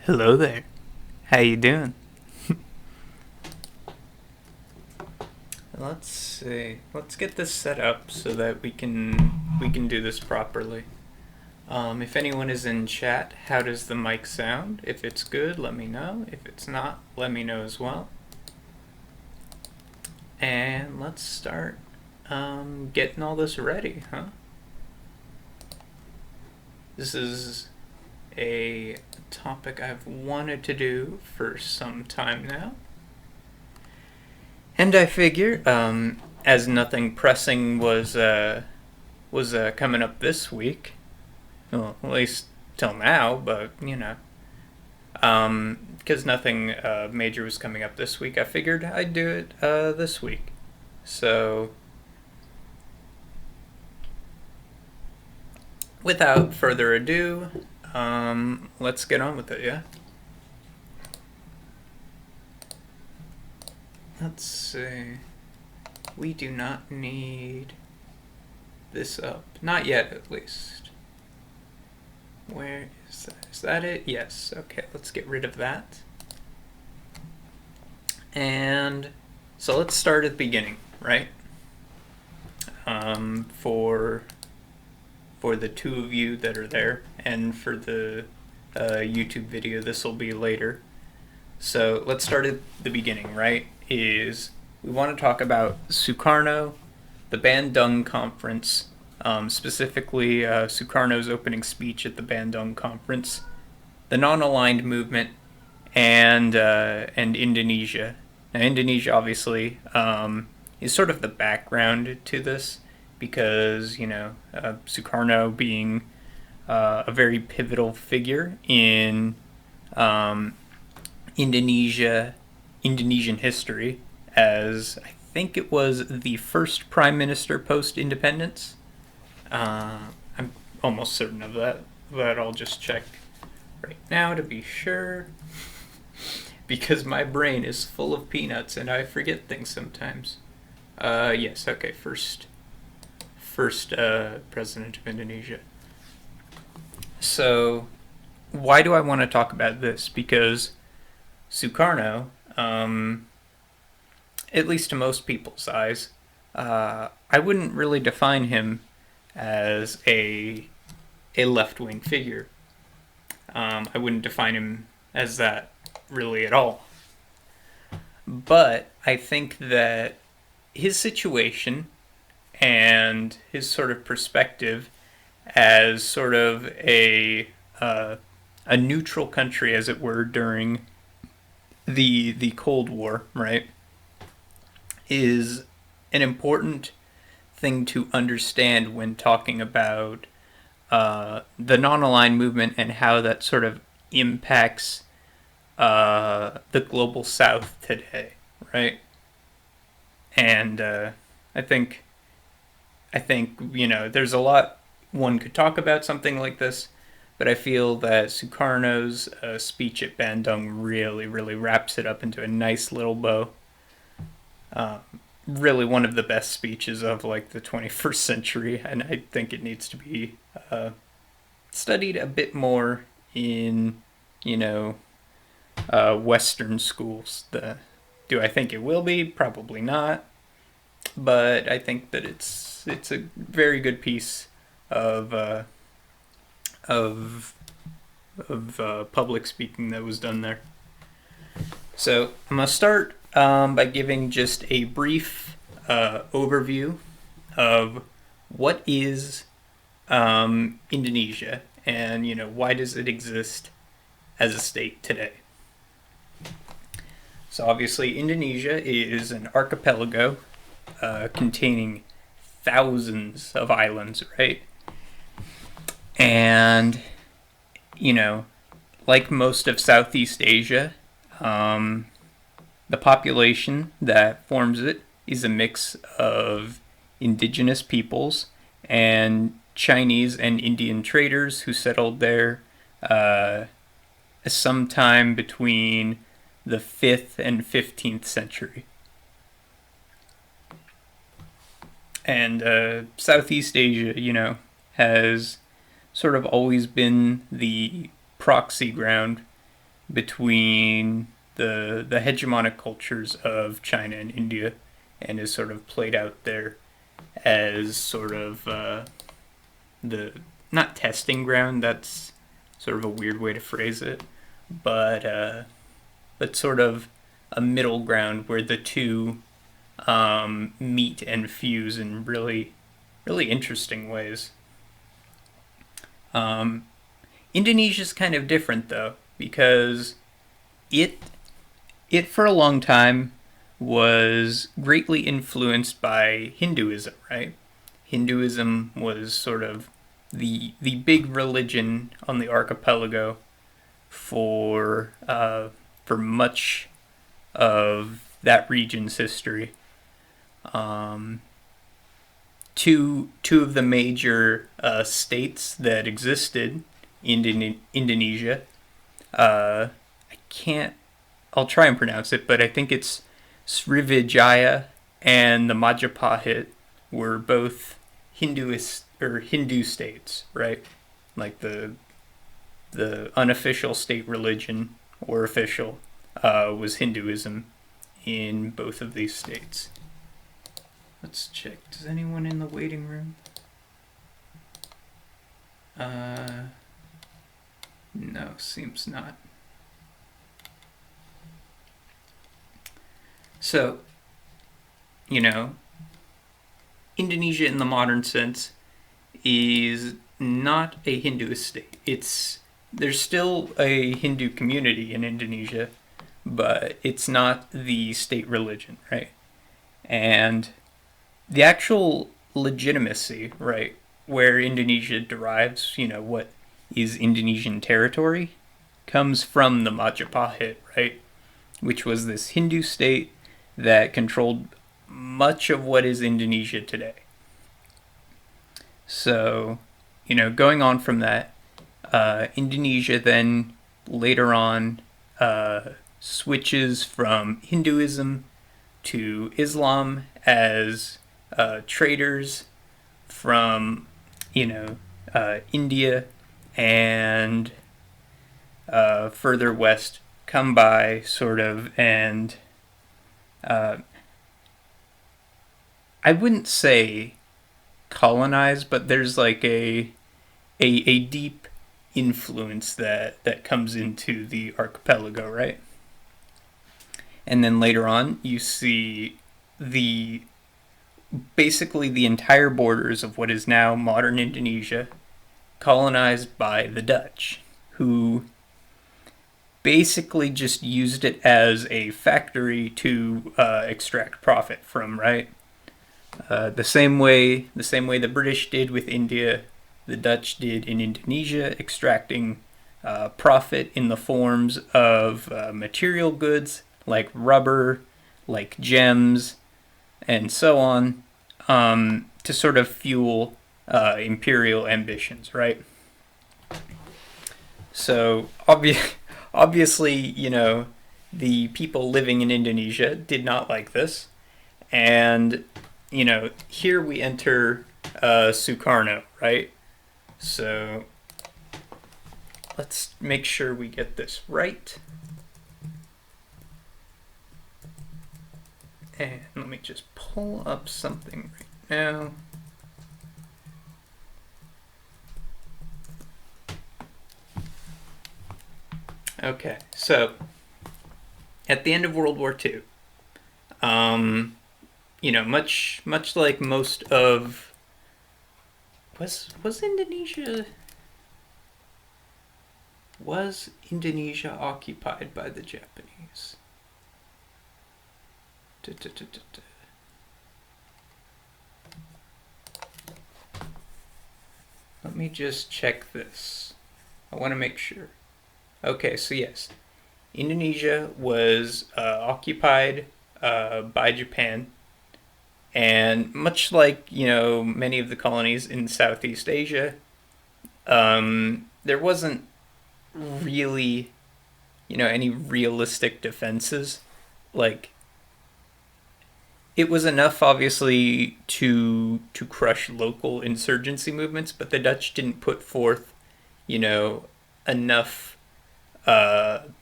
Hello there. How you doing? Let's see. Let's get this set up so that we can do this properly. If anyone is in chat, how does the mic sound? If it's good, let me know. If it's not, let me know as well. And let's start getting all this ready, huh? This is a topic I've wanted to do for some time now. And I figure, as nothing pressing was coming up this week, well, at least till now, but because nothing major was coming up this week, I figured I'd do it this week. So, without further ado, let's get on with it, yeah? Let's see. We do not need this up. Not yet, at least. Where is that? Is that it? Yes. Okay, let's get rid of that. And so let's start at the beginning, right? For the two of you that are there, and for the YouTube video, this will be later. So let's start at the beginning, right? We want to talk about Sukarno, the Bandung Conference, specifically Sukarno's opening speech at the Bandung Conference, the non-aligned movement, and Indonesia. Now, Indonesia obviously is sort of the background to this because Sukarno being a very pivotal figure in Indonesian history, as I think it was the first prime minister post-independence. I'm almost certain of that, but I'll just check right now to be sure, because my brain is full of peanuts and I forget things sometimes. Yes, okay, first president of Indonesia. So, why do I want to talk about this? Because Sukarno, at least to most people's eyes, I wouldn't really define him as a left-wing figure. I wouldn't define him as that really at all. But I think that his situation and his sort of perspective as sort of a neutral country, as it were, during the Cold War, right, is an important thing to understand when talking about the non-aligned movement and how that sort of impacts the global South today, right? And I think there's a lot one could talk about something like this, but I feel that Sukarno's speech at Bandung really, really wraps it up into a nice little bow. Really one of the best speeches of like the 21st century, and I think it needs to be studied a bit more in, Western schools. Do I think it will be? Probably not. But I think that it's a very good piece of public speaking that was done there. So I'm gonna start by giving just a brief overview of what is Indonesia and why does it exist as a state today. So obviously Indonesia is an archipelago containing thousands of islands, right? And, like most of Southeast Asia, the population that forms it is a mix of indigenous peoples and Chinese and Indian traders who settled there sometime between the 5th and 15th century. And Southeast Asia, has sort of always been the proxy ground between the hegemonic cultures of China and India, and is sort of played out there as sort of the not testing ground. That's sort of a weird way to phrase it, but sort of a middle ground where the two meet and fuse in really interesting ways. Indonesia's kind of different though, because it it for a long time was greatly influenced by Hinduism, right? Hinduism was sort of the big religion on the archipelago for much of that region's history. Um, two of the major states that existed in Indonesia. I can't. I'll try and pronounce it, but I think it's Srivijaya and the Majapahit were both Hinduist or Hindu states, right? Like the unofficial state religion or official was Hinduism in both of these states. Let's check. Does anyone in the waiting room? No, seems not. So, you know, Indonesia in the modern sense is not a Hinduist state. There's still a Hindu community in Indonesia, but it's not the state religion, right? And the actual legitimacy, right, where Indonesia derives, what is Indonesian territory, comes from the Majapahit, right, which was this Hindu state that controlled much of what is Indonesia today. So, going on from that, Indonesia then later on switches from Hinduism to Islam as traders from, India and further west come by, sort of, and I wouldn't say colonize, but there's like a deep influence that comes into the archipelago, right? And then later on, you see basically the entire borders of what is now modern Indonesia colonized by the Dutch, who basically just used it as a factory to extract profit from, right? The same way the British did with India, the Dutch did in Indonesia, extracting profit in the forms of material goods like rubber, like gems, and so on, to sort of fuel imperial ambitions, right? So obviously, the people living in Indonesia did not like this, and here we enter Sukarno, right? So let's make sure we get this right. And let me just pull up something right now. Okay, so at the end of World War II, much like most of was Indonesia occupied by the Japanese? Let me just check this. I want to make sure. Okay, so yes, Indonesia was occupied by Japan, and much like many of the colonies in Southeast Asia, there wasn't really any realistic defenses. Like, it was enough, obviously, to crush local insurgency movements, but the Dutch didn't put forth enough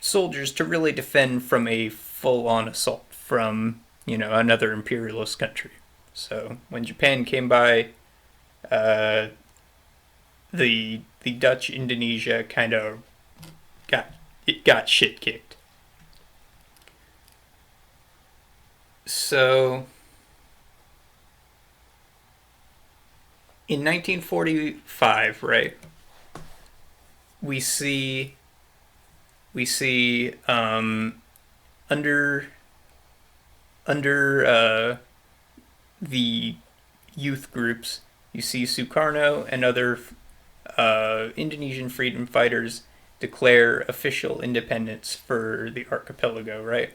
soldiers to really defend from a full-on assault from, another imperialist country. So when Japan came by, uh, the Dutch Indonesia kind of got shit kicked. So in 1945, right, we see under the youth groups, you see Sukarno and other Indonesian freedom fighters declare official independence for the archipelago, right?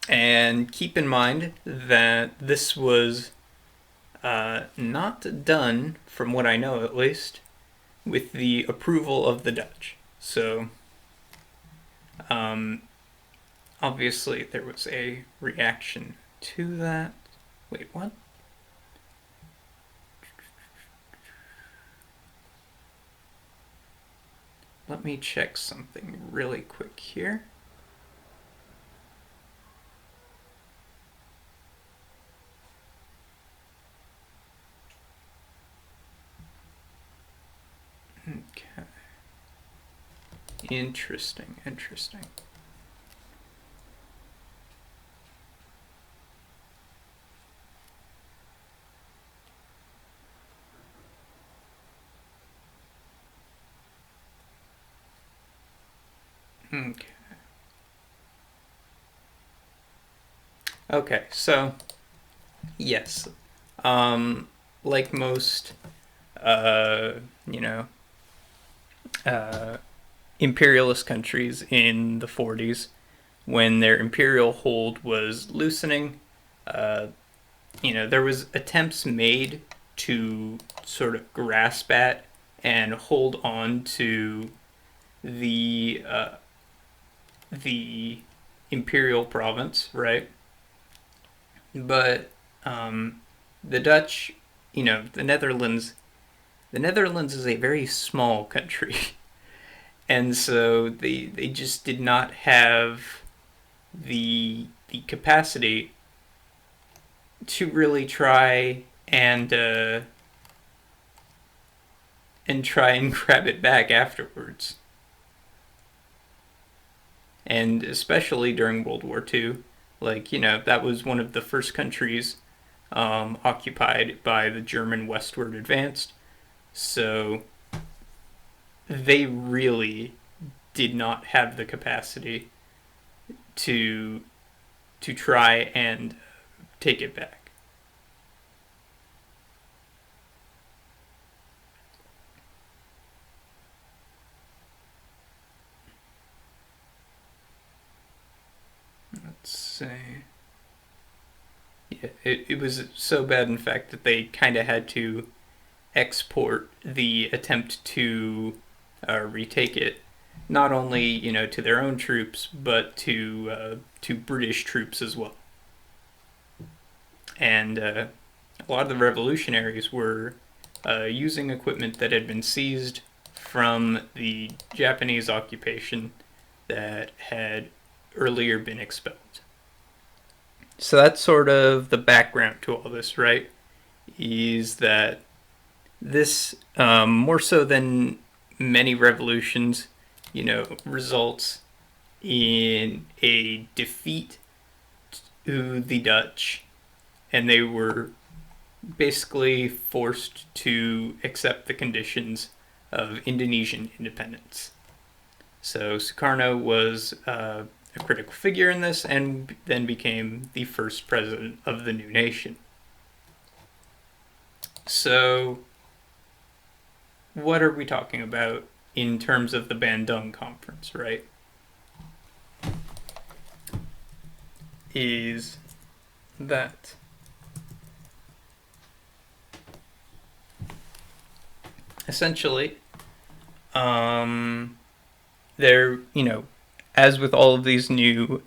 And keep in mind that this was not done, from what I know at least, with the approval of the Dutch. So, obviously, there was a reaction to that. Wait, what? Let me check something really quick here. Okay. Interesting. Okay. Okay, so yes, like most, uh, you know, uh, imperialist countries in the 40s, when their imperial hold was loosening, uh, there was attempts made to sort of grasp at and hold on to the imperial province, right? But the Dutch, the Netherlands is a very small country, and so they just did not have the capacity to really try and try and grab it back afterwards. And especially during World War II, that was one of the first countries occupied by the German westward advance. So they really did not have the capacity to try and take it back. Let's see. Yeah, it was so bad, in fact, that they kind of had to export the attempt to retake it, not only to their own troops, but to British troops as well. And a lot of the revolutionaries were using equipment that had been seized from the Japanese occupation that had earlier been expelled. So that's sort of the background to all this, right? Is that this, more so than many revolutions, results in a defeat to the Dutch, and they were basically forced to accept the conditions of Indonesian independence. So Sukarno was a critical figure in this, and then became the first president of the new nation. So, what are we talking about in terms of the Bandung Conference, right? Is that essentially, there, as with all of these new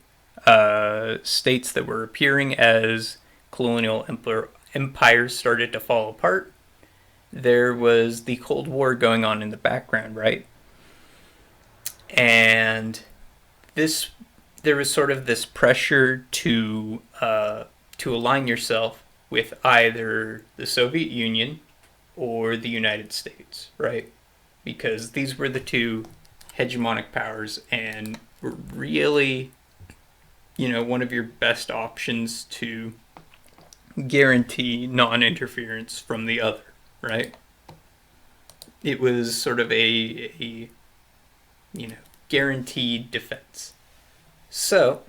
states that were appearing as colonial empires started to fall apart, there was the Cold War going on in the background, right? And this there was sort of this pressure to align yourself with either the Soviet Union or the United States, right? Because these were the two hegemonic powers and were really, one of your best options to guarantee non-interference from the other, right? It was sort of a guaranteed defense. So,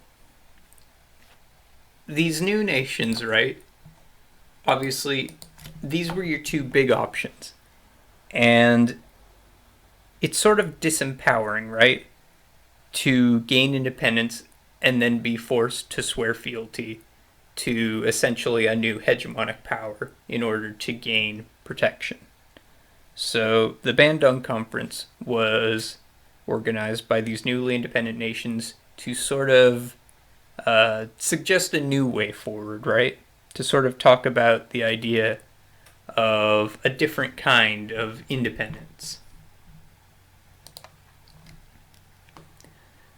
these new nations, right? Obviously, these were your two big options. And it's sort of disempowering, right? To gain independence and then be forced to swear fealty to essentially a new hegemonic power in order to gain protection. So the Bandung Conference was organized by these newly independent nations to sort of suggest a new way forward, right? To sort of talk about the idea of a different kind of independence.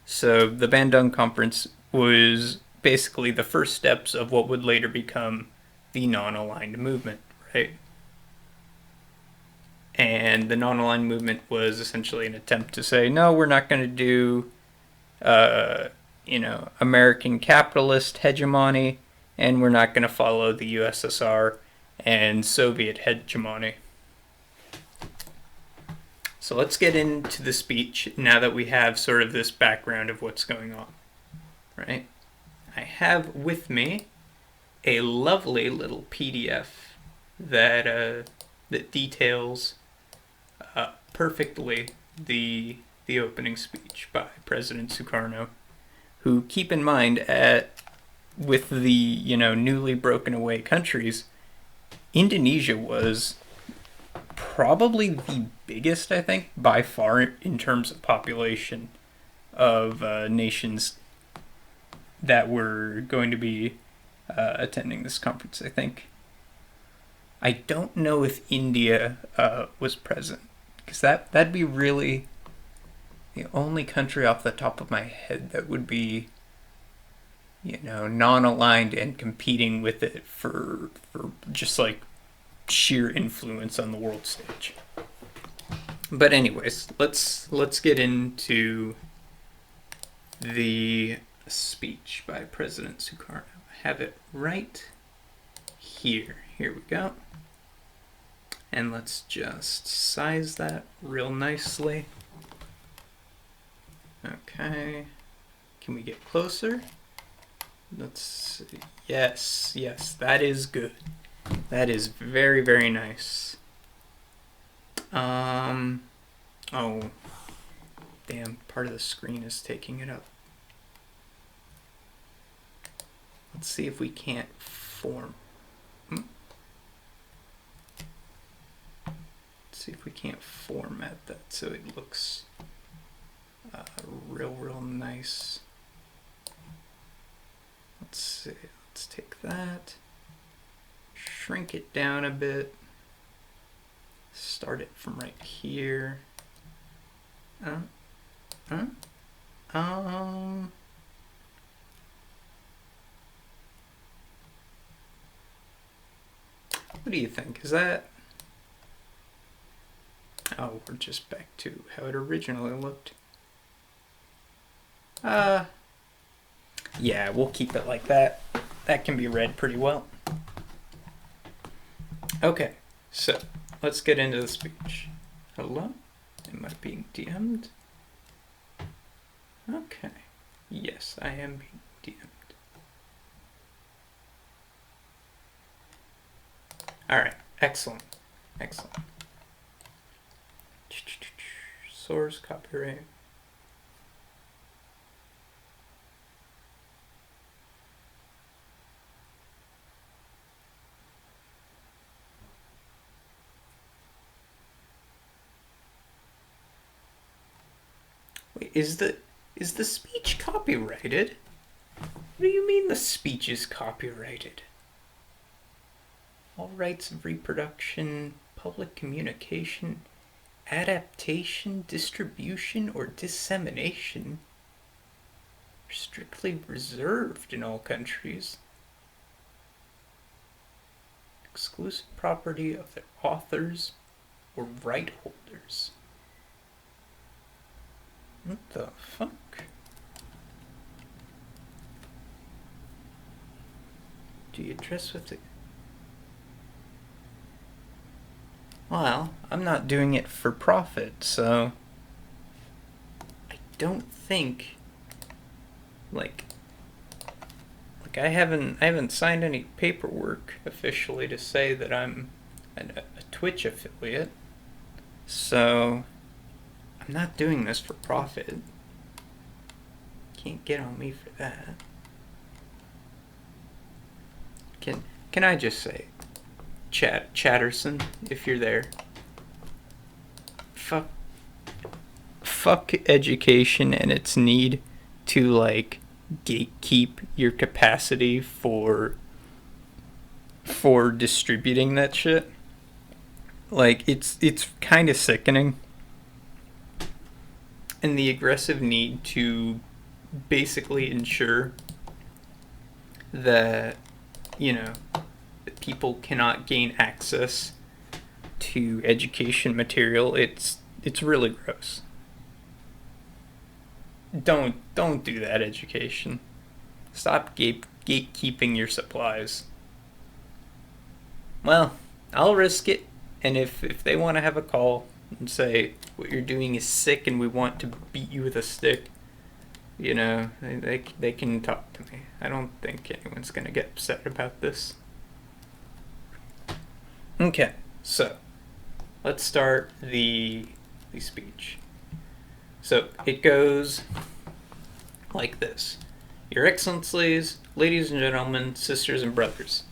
So the Bandung Conference was basically the first steps of what would later become the non-aligned movement, right? And the non-aligned movement was essentially an attempt to say, no, we're not going to do, American capitalist hegemony, and we're not going to follow the USSR and Soviet hegemony. So let's get into the speech now that we have sort of this background of what's going on, right? I have with me a lovely little PDF that details perfectly the opening speech by President Sukarno, who, keep in mind, with the newly broken away countries, Indonesia was probably the biggest, I think, by far in terms of population of nations that were going to be attending this conference, I think. I don't know if India was present, because that'd be really the only country off the top of my head that would be, non-aligned and competing with it for just like sheer influence on the world stage. But anyways, let's get into the speech by President Sukarno. I have it right here. Here we go. And let's just size that real nicely. Okay. Can we get closer? Let's see. Yes, that is good. That is very, very nice. Oh, damn, part of the screen is taking it up. Let's see if we can't form. Let's see if we can't format that so it looks real nice. Let's see. Let's take that, shrink it down a bit, start it from right here. What do you think? Is that... Oh, we're just back to how it originally looked. Yeah, we'll keep it like that. That can be read pretty well. Okay, so let's get into the speech. Hello? Am I being DM'd? Okay. Yes, I am being DM'd. Alright, excellent. Source, copyright. Wait, is the speech copyrighted? What do you mean the speech is copyrighted? All rights of reproduction, public communication, adaptation, distribution, or dissemination are strictly reserved in all countries. Exclusive property of their authors or right holders. What the fuck? Do you address with it? Well, I'm not doing it for profit, so I don't think I haven't signed any paperwork officially to say that I'm a Twitch affiliate. So I'm not doing this for profit. Can't get on me for that. Can I just say, Chatterson, if you're there, fuck education and its need to gatekeep your capacity for distributing that shit. It's kind of sickening. And the aggressive need to basically ensure that, that people cannot gain access to education material, it's really gross. Don't do that, education. Stop gatekeeping your supplies. Well, I'll risk it, and if they want to have a call and say what you're doing is sick and we want to beat you with a stick, they can talk to me. I don't think anyone's gonna get upset about this. Okay, so let's start the speech. So it goes like this. Your Excellencies, ladies and gentlemen, sisters and brothers.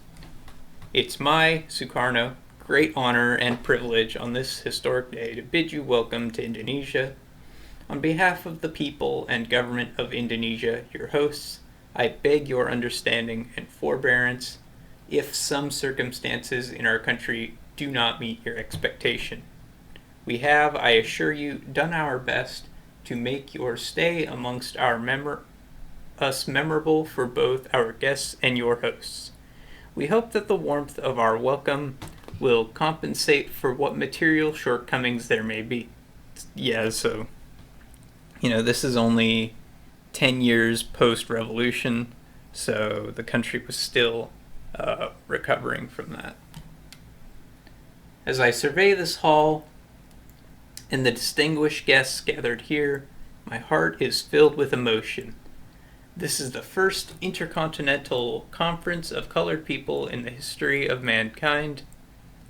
It's my, Sukarno, great honor and privilege on this historic day to bid you welcome to Indonesia. On behalf of the people and government of Indonesia, your hosts, I beg your understanding and forbearance if some circumstances in our country do not meet your expectation. We have, I assure you, done our best to make your stay amongst us memorable for both our guests and your hosts. We hope that the warmth of our welcome will compensate for what material shortcomings there may be. Yeah, so, this is only 10 years post-revolution, so the country was still recovering from that. As I survey this hall and the distinguished guests gathered here, my heart is filled with emotion. This is the first intercontinental conference of colored people in the history of mankind.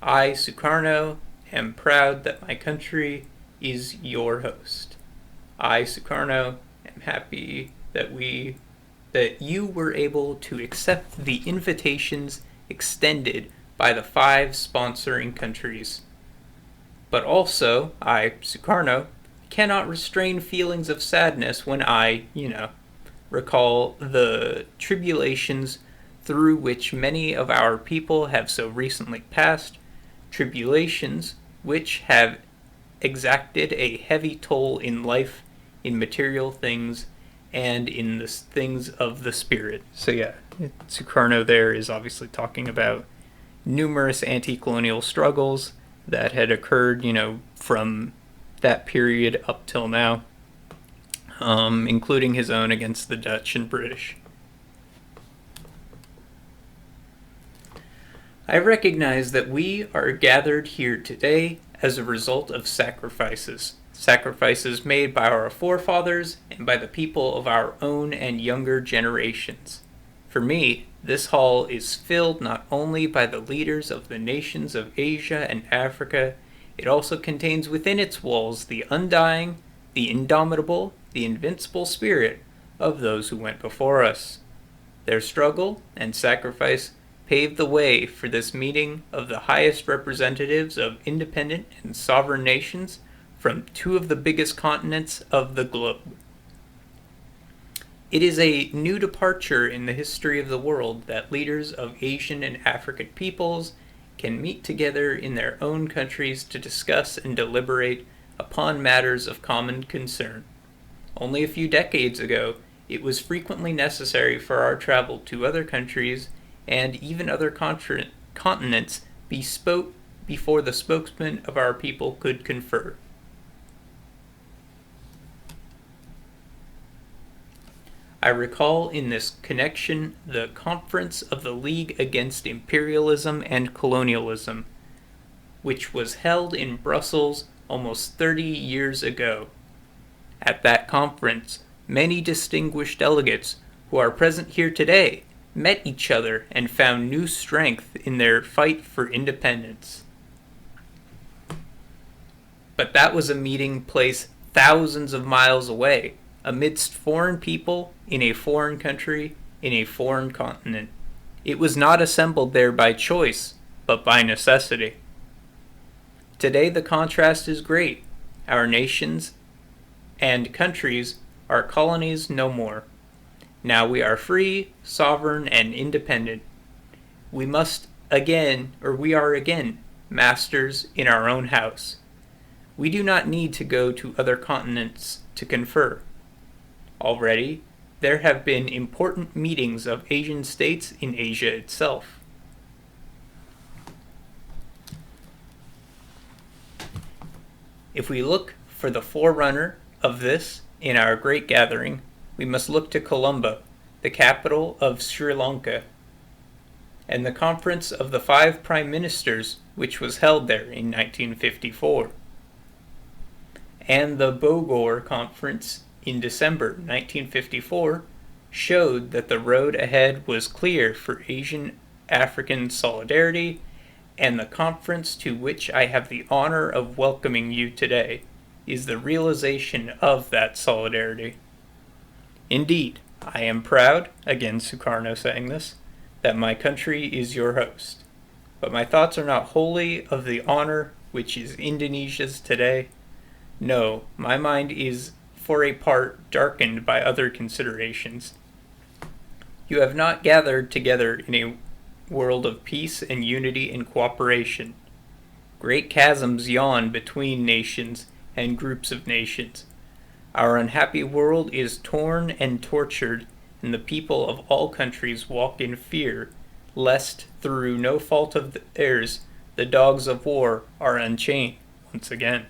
I, Sukarno, am proud that my country is your host. I, Sukarno, am happy that you were able to accept the invitations extended by the 5 sponsoring countries. But also, I, Sukarno, cannot restrain feelings of sadness when I, recall the tribulations through which many of our people have so recently passed, tribulations which have exacted a heavy toll in life, in material things, and in the things of the spirit. So yeah, Sukarno there is obviously talking about numerous anti-colonial struggles that had occurred, from that period up till now, including his own against the Dutch and British. I recognize that we are gathered here today as a result of sacrifices made by our forefathers and by the people of our own and younger generations. For me, this hall is filled not only by the leaders of the nations of Asia and Africa, it also contains within its walls the undying, the indomitable, the invincible spirit of those who went before us. Their struggle and sacrifice paved the way for this meeting of the highest representatives of independent and sovereign nations from 2 of the biggest continents of the globe. It is a new departure in the history of the world that leaders of Asian and African peoples can meet together in their own countries to discuss and deliberate upon matters of common concern. Only a few decades ago, it was frequently necessary for our travel to other countries and even other continents be spoke before the spokesman of our people could confer. I recall in this connection the Conference of the League Against Imperialism and Colonialism, which was held in Brussels almost 30 years ago. At that conference, many distinguished delegates who are present here today met each other and found new strength in their fight for independence. But that was a meeting place thousands of miles away, amidst foreign people, in a foreign country, in a foreign continent. It was not assembled there by choice, but by necessity. Today the contrast is great. Our nations and countries are colonies no more. Now we are free, sovereign, and independent. We are again masters in our own house. We do not need to go to other continents to confer. Already, there have been important meetings of Asian states in Asia itself. If we look for the forerunner of this in our great gathering, we must look to Colombo, the capital of Sri Lanka, and the Conference of the 5 Prime Ministers, which was held there in 1954, and the Bogor Conference in December 1954 showed that the road ahead was clear for Asian-African solidarity, and the conference to which I have the honor of welcoming you today is the realization of that solidarity. Indeed, I am proud, again Sukarno saying this, that my country is your host. But my thoughts are not wholly of the honor which is Indonesia's today. No, my mind is for a part darkened by other considerations. You have not gathered together in a world of peace and unity and cooperation. Great chasms yawn between nations and groups of nations. Our unhappy world is torn and tortured, and the people of all countries walk in fear, lest through no fault of theirs the dogs of war are unchained once again.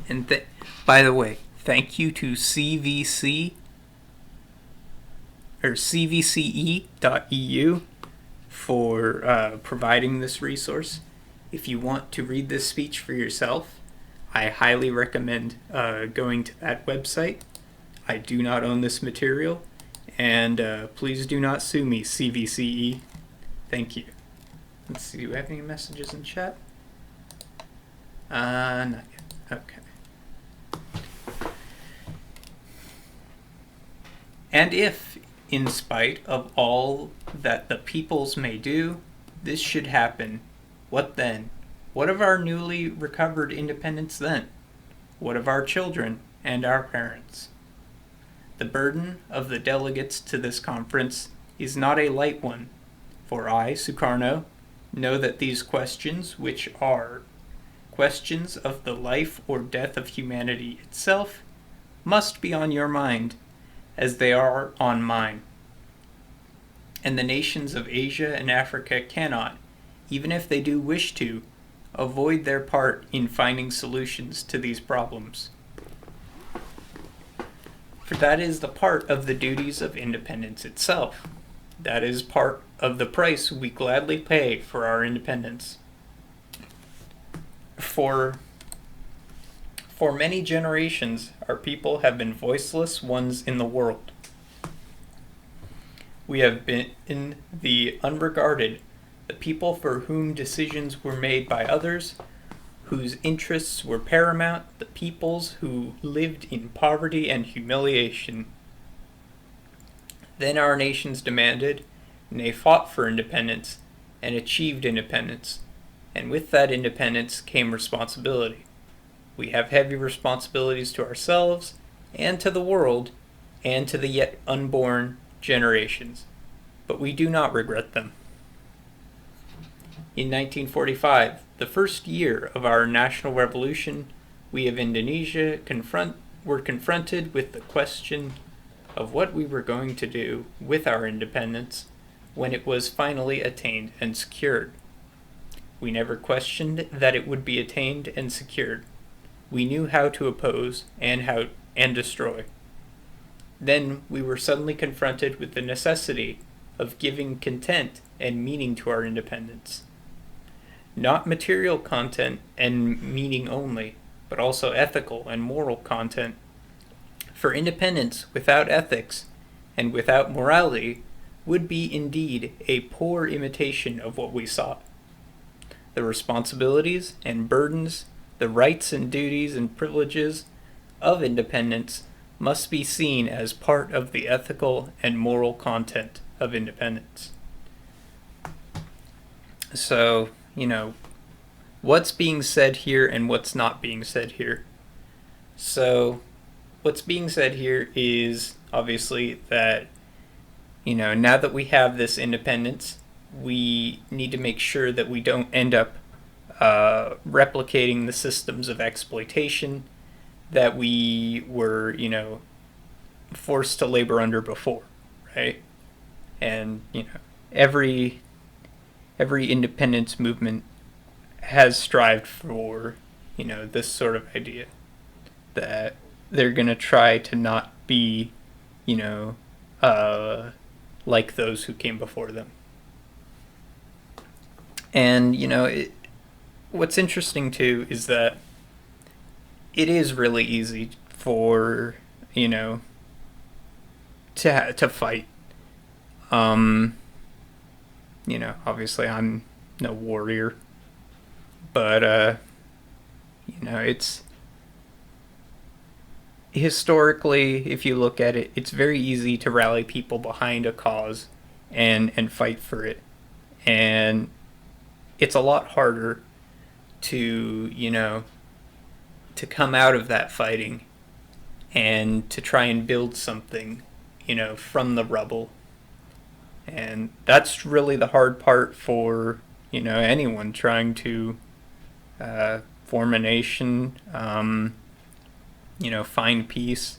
And by the way, thank you to cvce.eu for providing this resource. If you want to read this speech for yourself, I highly recommend going to that website. I do not own this material, and please do not sue me, CVCE. Thank you. Let's see, do we have any messages in chat? Not yet. Okay. And if, in spite of all that the peoples may do, this should happen, what then? What of our newly recovered independence then? What of our children and our parents? The burden of the delegates to this conference is not a light one, for I, Sukarno, know that these questions, which are questions of the life or death of humanity itself, must be on your mind, as they are on mine. And the nations of Asia and Africa cannot, even if they do wish to, avoid their part in finding solutions to these problems. For that is the part of the duties of independence itself. That is part of the price we gladly pay for our independence. For many generations, our people have been voiceless ones in the world. We have been in the unregarded, the people for whom decisions were made by others, whose interests were paramount, the peoples who lived in poverty and humiliation. Then our nations demanded, nay fought for independence, and achieved independence, and with that independence came responsibility. We have heavy responsibilities to ourselves, and to the world, and to the yet unborn generations, but we do not regret them. In 1945, the first year of our national revolution, we of Indonesia were confronted with the question of what we were going to do with our independence when it was finally attained and secured. We never questioned that it would be attained and secured. We knew how to oppose and destroy. Then we were suddenly confronted with the necessity of giving content and meaning to our independence. Not material content and meaning only, but also ethical and moral content. For independence without ethics and without morality would be indeed a poor imitation of what we sought. The responsibilities and burdens, the rights and duties and privileges of independence must be seen as part of the ethical and moral content of independence. So, what's being said here and what's not being said here. So, what's being said here is obviously that, now that we have this independence, we need to make sure that we don't end up replicating the systems of exploitation that we were, forced to labor under before, right? And, every independence movement has strived for, this sort of idea that they're going to try to not be, like those who came before them. And, what's interesting too is that it is really easy for, to fight. Obviously I'm no warrior, but, it's historically, if you look at it, it's very easy to rally people behind a cause and fight for it. And it's a lot harder to, to come out of that fighting and to try and build something, from the rubble. And that's really the hard part for, anyone trying to form a nation, find peace.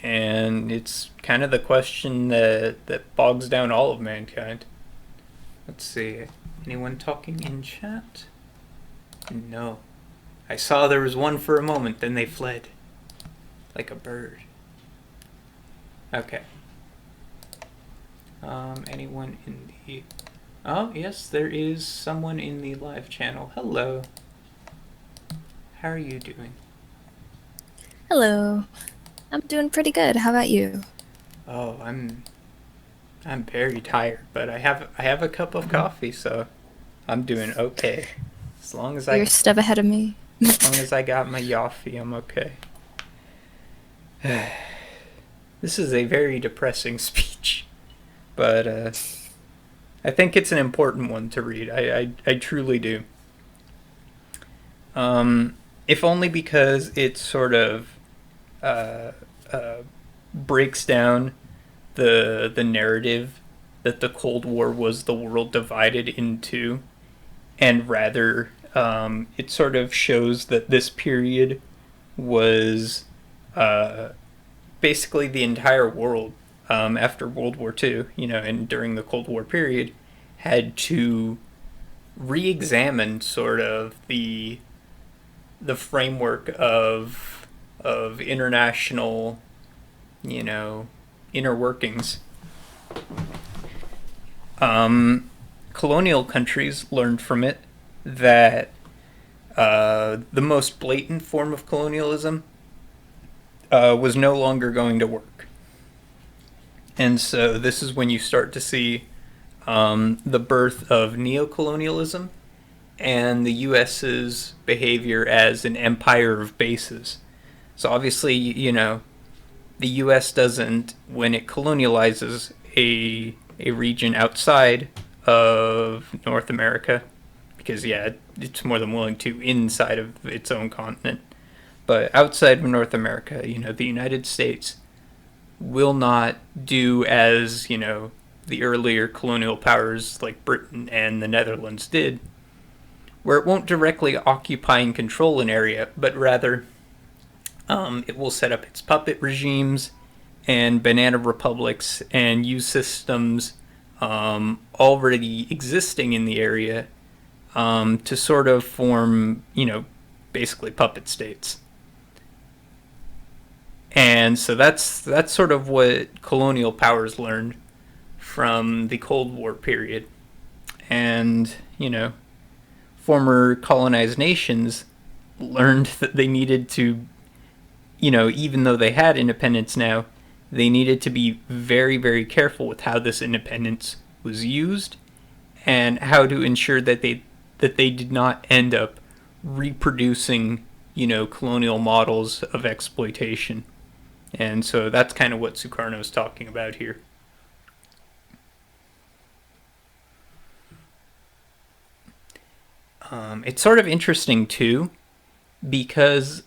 And it's kind of the question that bogs down all of mankind. Let's see. Anyone talking in chat? No. I saw there was one for a moment, then they fled. Like a bird. Okay. Anyone in the... Oh, yes, there is someone in the live channel. Hello. How are you doing? Hello. I'm doing pretty good. How about you? Oh, I'm very tired, but I have a cup of coffee, so I'm doing okay. As long as You're a step ahead of me. As long as I got my Yaffe, I'm okay. This is a very depressing speech, but I think it's an important one to read. I truly do. If only because it sort of breaks down the narrative that the Cold War was the world divided into, and rather it sort of shows that this period was basically the entire world after World War II, and during the Cold War period, had to re-examine sort of the framework of international, inner workings. Colonial countries learned from it that the most blatant form of colonialism was no longer going to work. And so this is when you start to see the birth of neocolonialism and the U.S.'s behavior as an empire of bases. So obviously, the U.S. doesn't, when it colonializes a region outside of North America, because, it's more than willing to inside of its own continent. But outside of North America, the United States will not do as, the earlier colonial powers like Britain and the Netherlands did, where it won't directly occupy and control an area, but rather it will set up its puppet regimes and banana republics and use systems already existing in the area to sort of form, basically puppet states. And so that's sort of what colonial powers learned from the Cold War period. And, former colonized nations learned that they needed to, even though they had independence now, they needed to be very, very careful with how this independence was used and how to ensure that they did not end up reproducing, colonial models of exploitation. And so that's kind of what Sukarno is talking about here. It's sort of interesting, too, because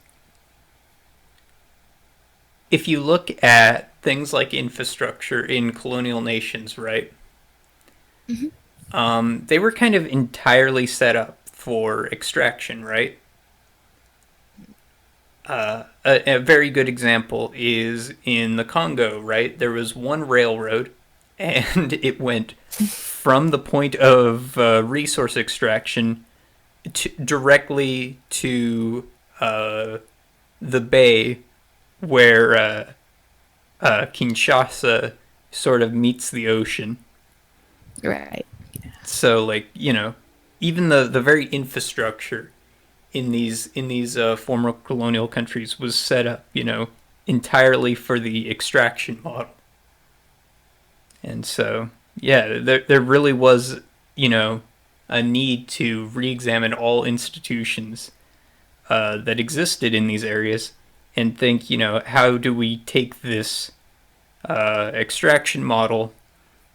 if you look at things like infrastructure in colonial nations, right? They were kind of entirely set up for extraction, right? A very good example is in the Congo, right? There was one railroad, and it went from the point of resource extraction directly to the bay where Kinshasa sort of meets the ocean. Right. So, even the very infrastructure in these former colonial countries was set up, entirely for the extraction model. And so, yeah, there really was, a need to re-examine all institutions that existed in these areas and think, how do we take this extraction model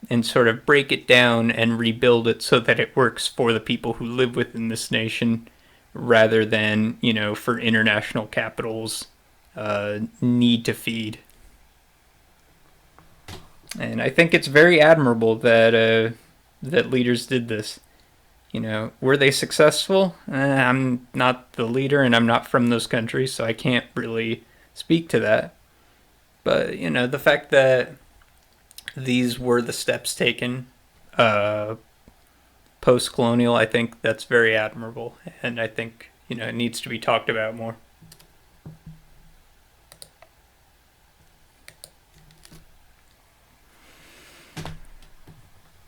and sort of break it down and rebuild it so that it works for the people who live within this nation rather than, for international capitals need to feed. And I think it's very admirable that that leaders did this. Were they successful? I'm not the leader and I'm not from those countries, so I can't really speak to that. But, the fact that these were the steps taken post-colonial, I think that's very admirable. And I think, it needs to be talked about more.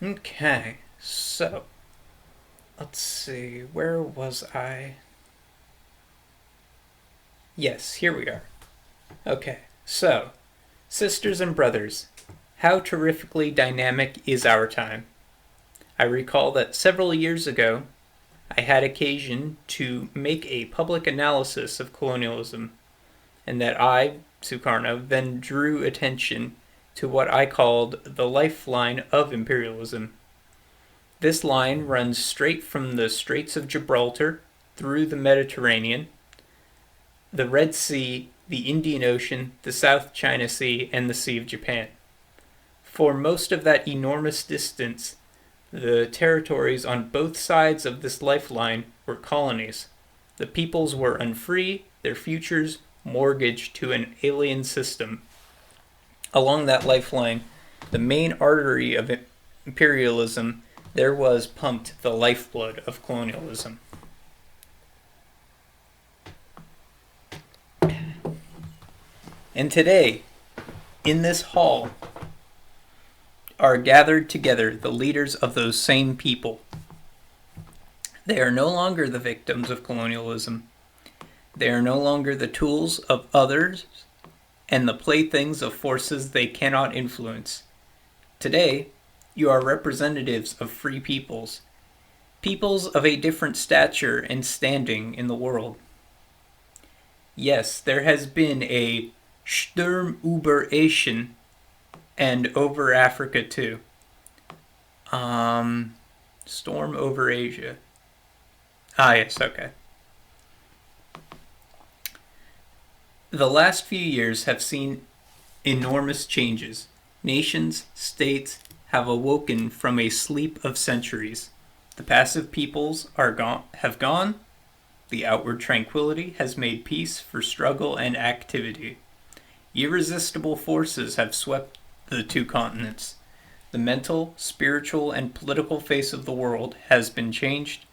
Okay, so let's see, where was I? Yes, here we are. Okay, so, sisters and brothers, how terrifically dynamic is our time. I recall that several years ago, I had occasion to make a public analysis of colonialism, and that I, Sukarno, then drew attention to what I called the lifeline of imperialism. This line runs straight from the Straits of Gibraltar through the Mediterranean, the Red Sea, the Indian Ocean, the South China Sea, and the Sea of Japan. For most of that enormous distance, the territories on both sides of this lifeline were colonies. The peoples were unfree, their futures mortgaged to an alien system. Along that lifeline, the main artery of imperialism, there was pumped the lifeblood of colonialism. And today, in this hall, are gathered together the leaders of those same people. They are no longer the victims of colonialism. They are no longer the tools of others and the playthings of forces they cannot influence. Today, you are representatives of free peoples, peoples of a different stature and standing in the world. Yes, there has been a Sturm über Asien and over Africa too. Storm over Asia. Ah, yes, okay. The last few years have seen enormous changes. Nations, states have awoken from a sleep of centuries. The passive peoples have gone. The outward tranquility has made peace for struggle and activity. Irresistible forces have swept the two continents. The mental, spiritual, and political face of the world has been changed,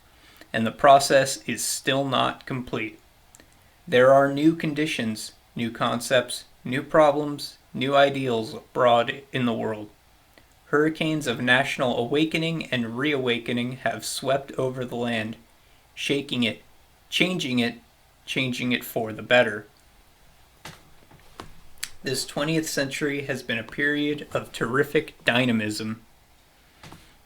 and the process is still not complete. There are new conditions, new concepts, new problems, new ideals abroad in the world. Hurricanes of national awakening and reawakening have swept over the land, shaking it, changing it for the better. This 20th century has been a period of terrific dynamism.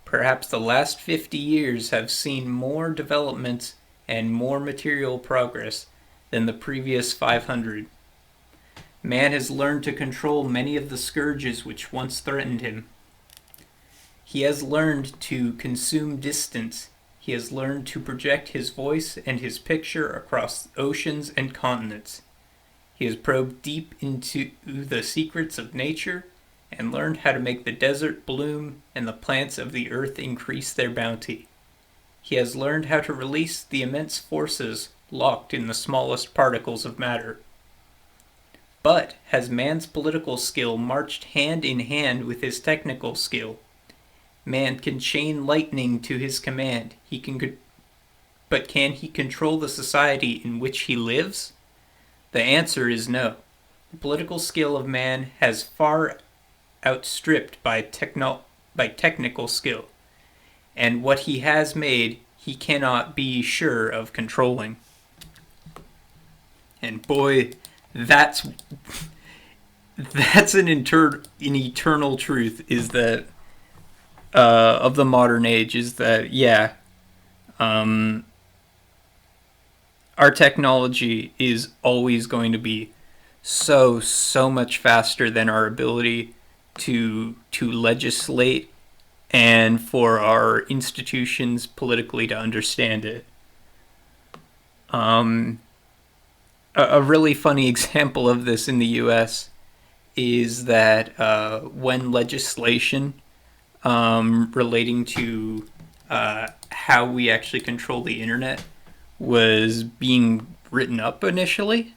Perhaps the last 50 years have seen more developments and more material progress than the previous 500. Man has learned to control many of the scourges which once threatened him. He has learned to consume distance. He has learned to project his voice and his picture across oceans and continents. He has probed deep into the secrets of nature and learned how to make the desert bloom and the plants of the earth increase their bounty. He has learned how to release the immense forces locked in the smallest particles of matter. But has man's political skill marched hand in hand with his technical skill? Man can chain lightning to his command. But can he control the society in which he lives? The answer is no. The political skill of man has far outstripped by technical skill, and what he has made, he cannot be sure of controlling. And boy, that's an eternal truth, is that of the modern age, is that our technology is always going to be so much faster than our ability to legislate and for our institutions politically to understand it. A really funny example of this in the U.S. is that when legislation relating to how we actually control the internet was being written up initially,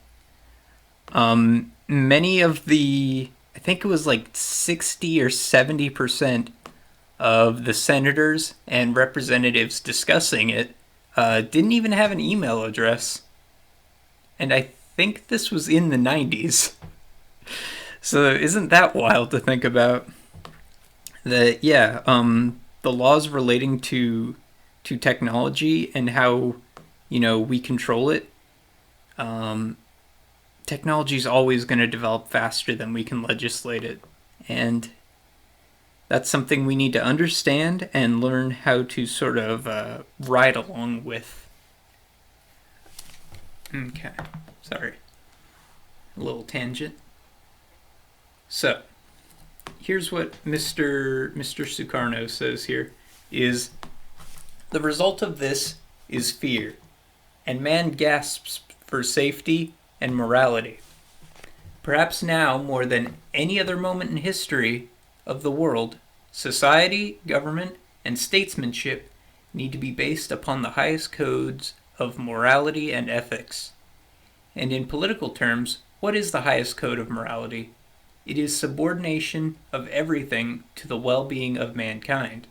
many of the, I think it was like 60 or 70% of the senators and representatives discussing it didn't even have an email address. And I think this was in the 90s. So isn't that wild to think about? That, the laws relating to technology and how, we control it, technology is always going to develop faster than we can legislate it. And that's something we need to understand and learn how to sort of ride along with. Okay, sorry. A little tangent. So, here's what Mr. Sukarno says here, is the result of this is fear, and man gasps for safety and morality. Perhaps now, more than any other moment in history of the world, society, government, and statesmanship need to be based upon the highest codes of morality and ethics. And in political terms, what is the highest code of morality? It is subordination of everything to the well-being of mankind.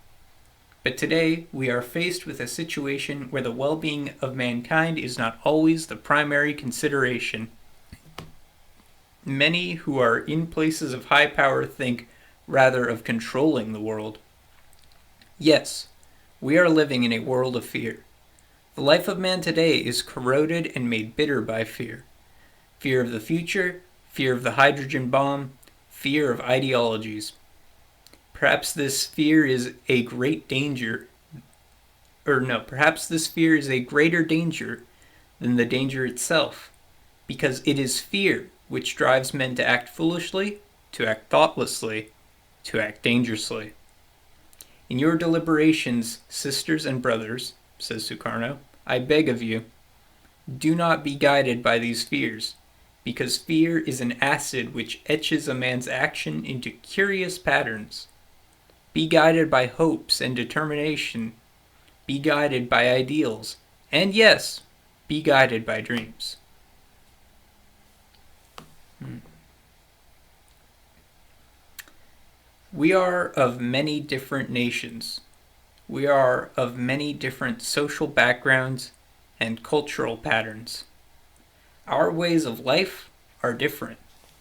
But today, we are faced with a situation where the well-being of mankind is not always the primary consideration. Many who are in places of high power think rather of controlling the world. Yes, we are living in a world of fear. The life of man today is corroded and made bitter by fear. Fear of the future, fear of the hydrogen bomb, fear of ideologies. Perhaps this fear is a great danger, perhaps this fear is a greater danger than the danger itself, because it is fear which drives men to act foolishly, to act thoughtlessly, to act dangerously. In your deliberations, sisters and brothers, says Sukarno, I beg of you, do not be guided by these fears, because fear is an acid which etches a man's action into curious patterns. Be guided by hopes and determination be guided by ideals, and yes, be guided by dreams. We are of many different nations. We are of many different social backgrounds and cultural patterns. Our ways of life are different.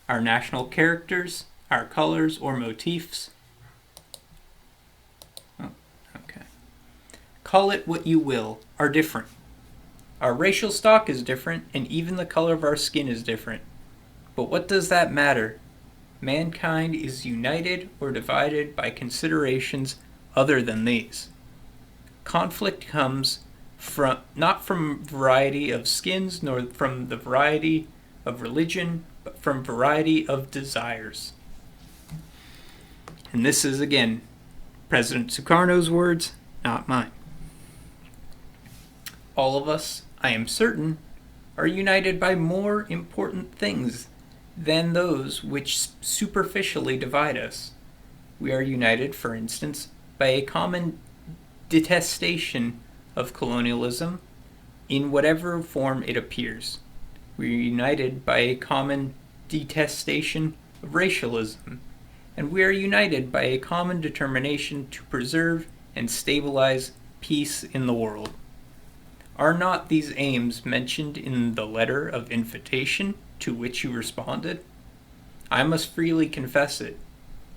Our national characters, our colors or motifs. Call it what you will, are different. Our racial stock is different, and even the color of our skin is different. But what does that matter? Mankind is united or divided by considerations other than these. Conflict comes not from variety of skins, nor from the variety of religion, but from variety of desires. And this is, again, President Sukarno's words, not mine. All of us, I am certain, are united by more important things than those which superficially divide us. We are united, for instance, by a common detestation of colonialism in whatever form it appears. We are united by a common detestation of racialism, and we are united by a common determination to preserve and stabilize peace in the world. Are not these aims mentioned in the letter of invitation to which you responded? I must freely confess it.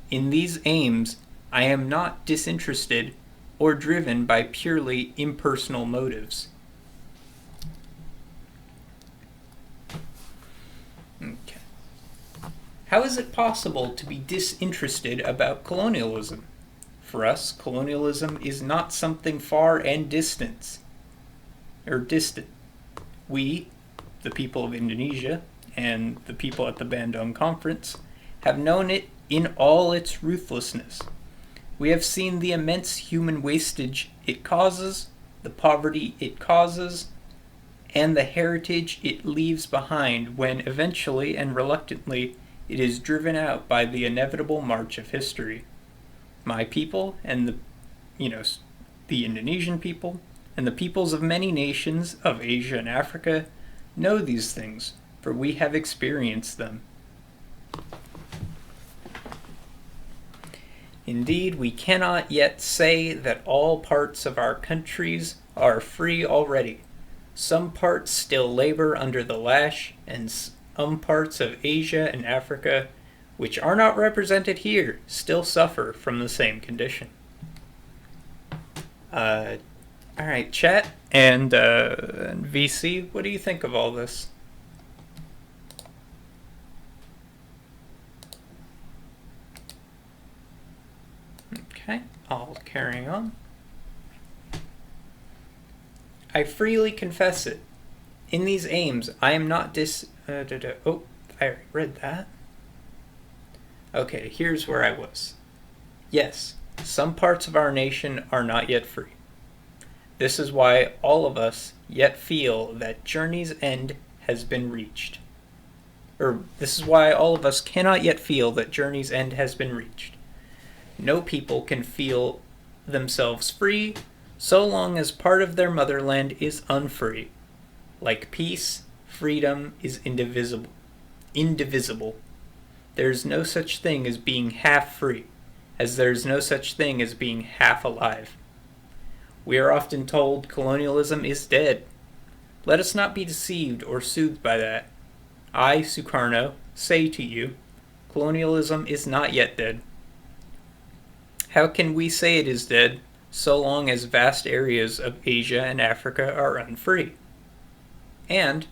In these aims, I am not disinterested or driven by purely impersonal motives. Okay. How is it possible to be disinterested about colonialism? For us, colonialism is not something far and distant. We, the people of Indonesia, and the people at the Bandung conference, have known it in all its ruthlessness. We have seen the immense human wastage it causes, the poverty it causes, and the heritage it leaves behind when eventually and reluctantly it is driven out by the inevitable march of history. My people and the Indonesian people and the peoples of many nations of Asia and Africa know these things, for we have experienced them. Indeed, we cannot yet say that all parts of our countries are free already. Some parts still labor under the lash, and some parts of Asia and Africa, which are not represented here, still suffer from the same condition. Alright, chat and VC, what do you think of all this? Okay, I'll carry on. I freely confess it. In these aims, I am not I already read that. Okay, here's where I was. Yes, some parts of our nation are not yet free. This is why all of us yet feel that journey's end has been reached. This is why all of us cannot yet feel that journey's end has been reached. No people can feel themselves free so long as part of their motherland is unfree. Like peace, freedom is indivisible. There is no such thing as being half free, as there is no such thing as being half alive. We are often told colonialism is dead. Let us not be deceived or soothed by that. I, Sukarno, say to you, colonialism is not yet dead. How can we say it is dead so long as vast areas of Asia and Africa are unfree? And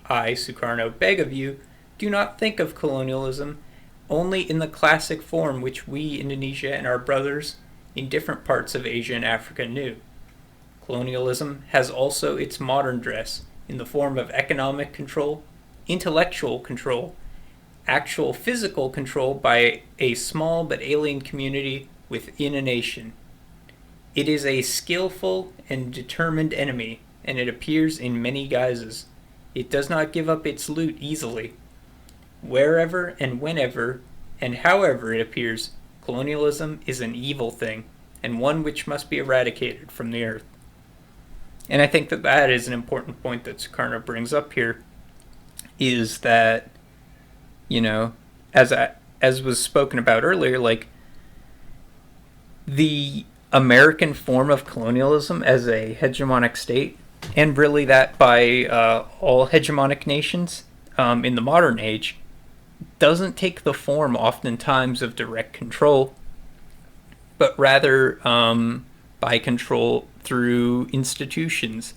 I, Sukarno, beg of you, do not think of colonialism only in the classic form which we, Indonesia, and our brothers in different parts of Asia and Africa knew. Colonialism has also its modern dress in the form of economic control, intellectual control, actual physical control by a small but alien community within a nation. It is a skillful and determined enemy, and it appears in many guises. It does not give up its loot easily. Wherever and whenever and however it appears, colonialism is an evil thing, and one which must be eradicated from the earth. And I think that that is an important point that Sukarno brings up here, is that, you know, as was spoken about earlier, like the American form of colonialism as a hegemonic state, and really that by all hegemonic nations in the modern age, doesn't take the form oftentimes of direct control, but rather by control through institutions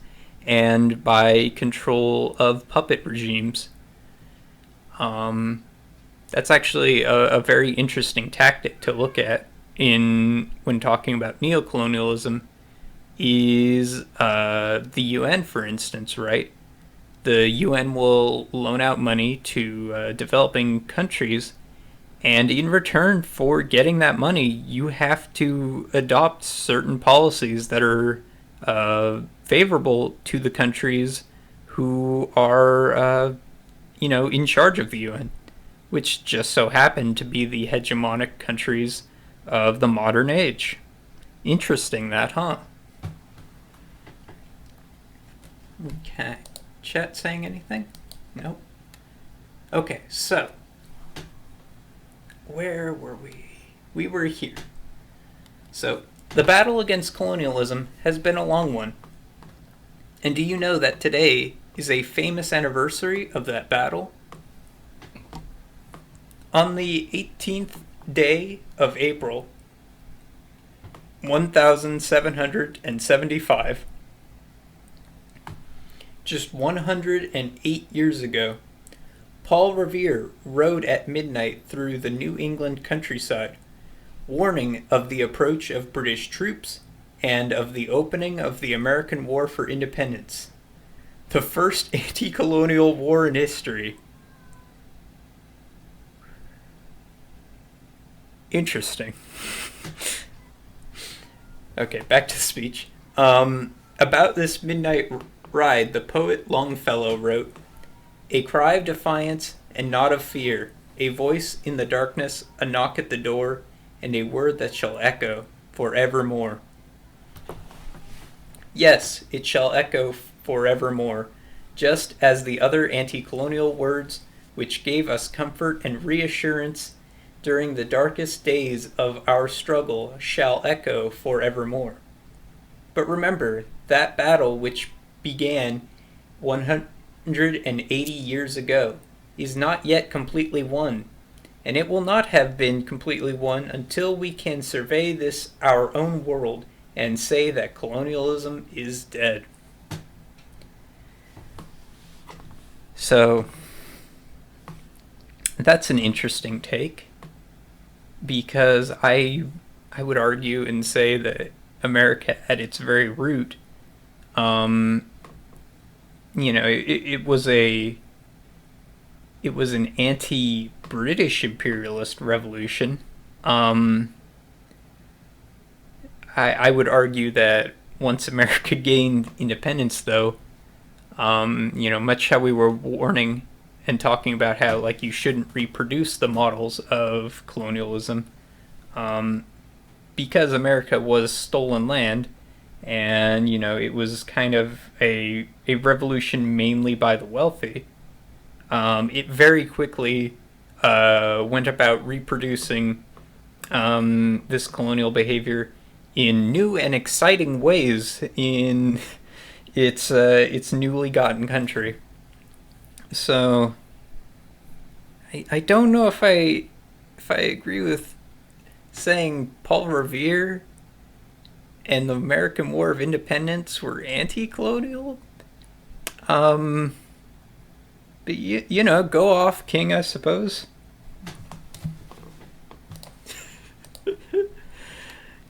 and by control of puppet regimes. That's actually a very interesting tactic to look at when talking about neocolonialism, is the UN, for instance, right? The UN will loan out money to developing countries, and in return for getting that money, you have to adopt certain policies that are favorable to the countries who are, in charge of the UN, which just so happen to be the hegemonic countries of the modern age. Interesting that, huh? Okay. Chat saying anything? Nope. Okay, so where were we? We were here. So, the battle against colonialism has been a long one. And do you know that today is a famous anniversary of that battle? On the 18th day of April, 1775, just 108 years ago, Paul Revere rode at midnight through the New England countryside, warning of the approach of British troops and of the opening of the American War for Independence, the first anti-colonial war in history. Interesting. Okay, back to the speech. About this midnight ride, the poet Longfellow wrote, "A cry of defiance and not of fear, a voice in the darkness, a knock at the door, and a word that shall echo forevermore." Yes, it shall echo forevermore, just as the other anti-colonial words which gave us comfort and reassurance during the darkest days of our struggle shall echo forevermore. But remember, that battle which began 180 years ago is not yet completely won, and it will not have been completely won until we can survey this our own world and say that colonialism is dead. So, that's an interesting take, because I would argue and say that America at its very root, it was an anti-British imperialist revolution. I would argue that once America gained independence, though, much how we were warning and talking about how, like, you shouldn't reproduce the models of colonialism, because America was stolen land, and, it was kind of a revolution mainly by the wealthy. It very quickly went about reproducing this colonial behavior in new and exciting ways in its newly gotten country. So I don't know if I agree with saying Paul Revere and the American War of Independence were anti-colonial. But go off, King, I suppose.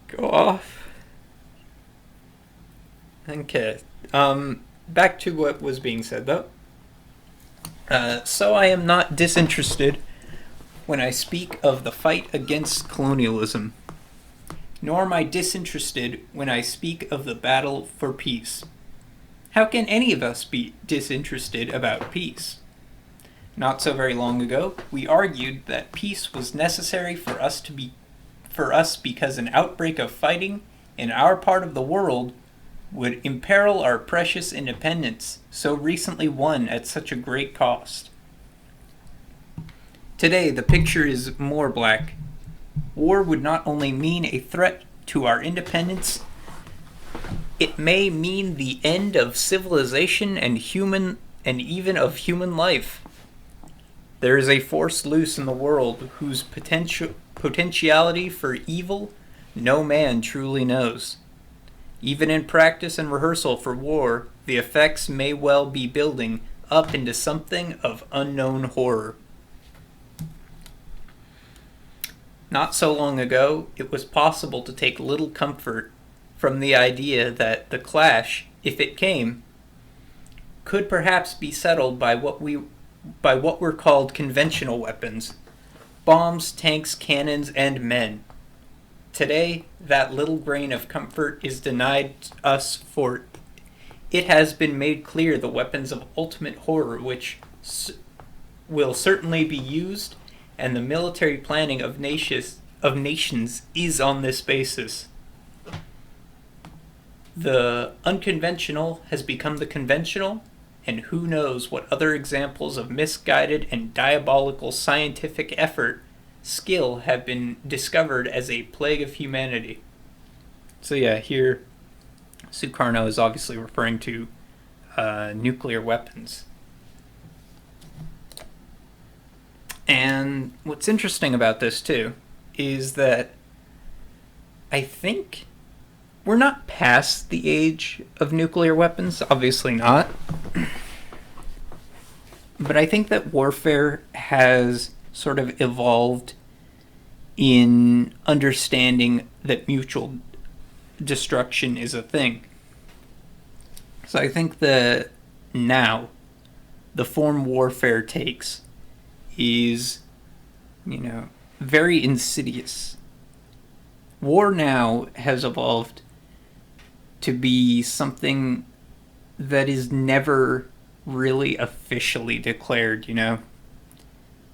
Go off. Okay. Back to what was being said, though. So I am not disinterested when I speak of the fight against colonialism, nor am I disinterested when I speak of the battle for peace. How can any of us be disinterested about peace? Not so very long ago, we argued that peace was necessary for us because an outbreak of fighting in our part of the world would imperil our precious independence, so recently won at such a great cost. Today, the picture is more black. War would not only mean a threat to our independence, it may mean the end of civilization and even of human life. There is a force loose in the world whose potentiality for evil no man truly knows. Even in practice and rehearsal for war, the effects may well be building up into something of unknown horror. Not so long ago, it was possible to take little comfort from the idea that the clash, if it came, could perhaps be settled by what were called conventional weapons: bombs, tanks, cannons, and men. Today, that little grain of comfort is denied us, for it has been made clear the weapons of ultimate horror which will certainly be used, and the military planning of nations is on this basis. The unconventional has become the conventional, and who knows what other examples of misguided and diabolical scientific skill have been discovered as a plague of humanity. So yeah, here Sukarno is obviously referring to nuclear weapons. And what's interesting about this too is that I think we're not past the age of nuclear weapons, obviously not. But I think that warfare has sort of evolved in understanding that mutual destruction is a thing. So I think that now the form warfare takes is, very insidious. War now has evolved to be something that is never really officially declared, in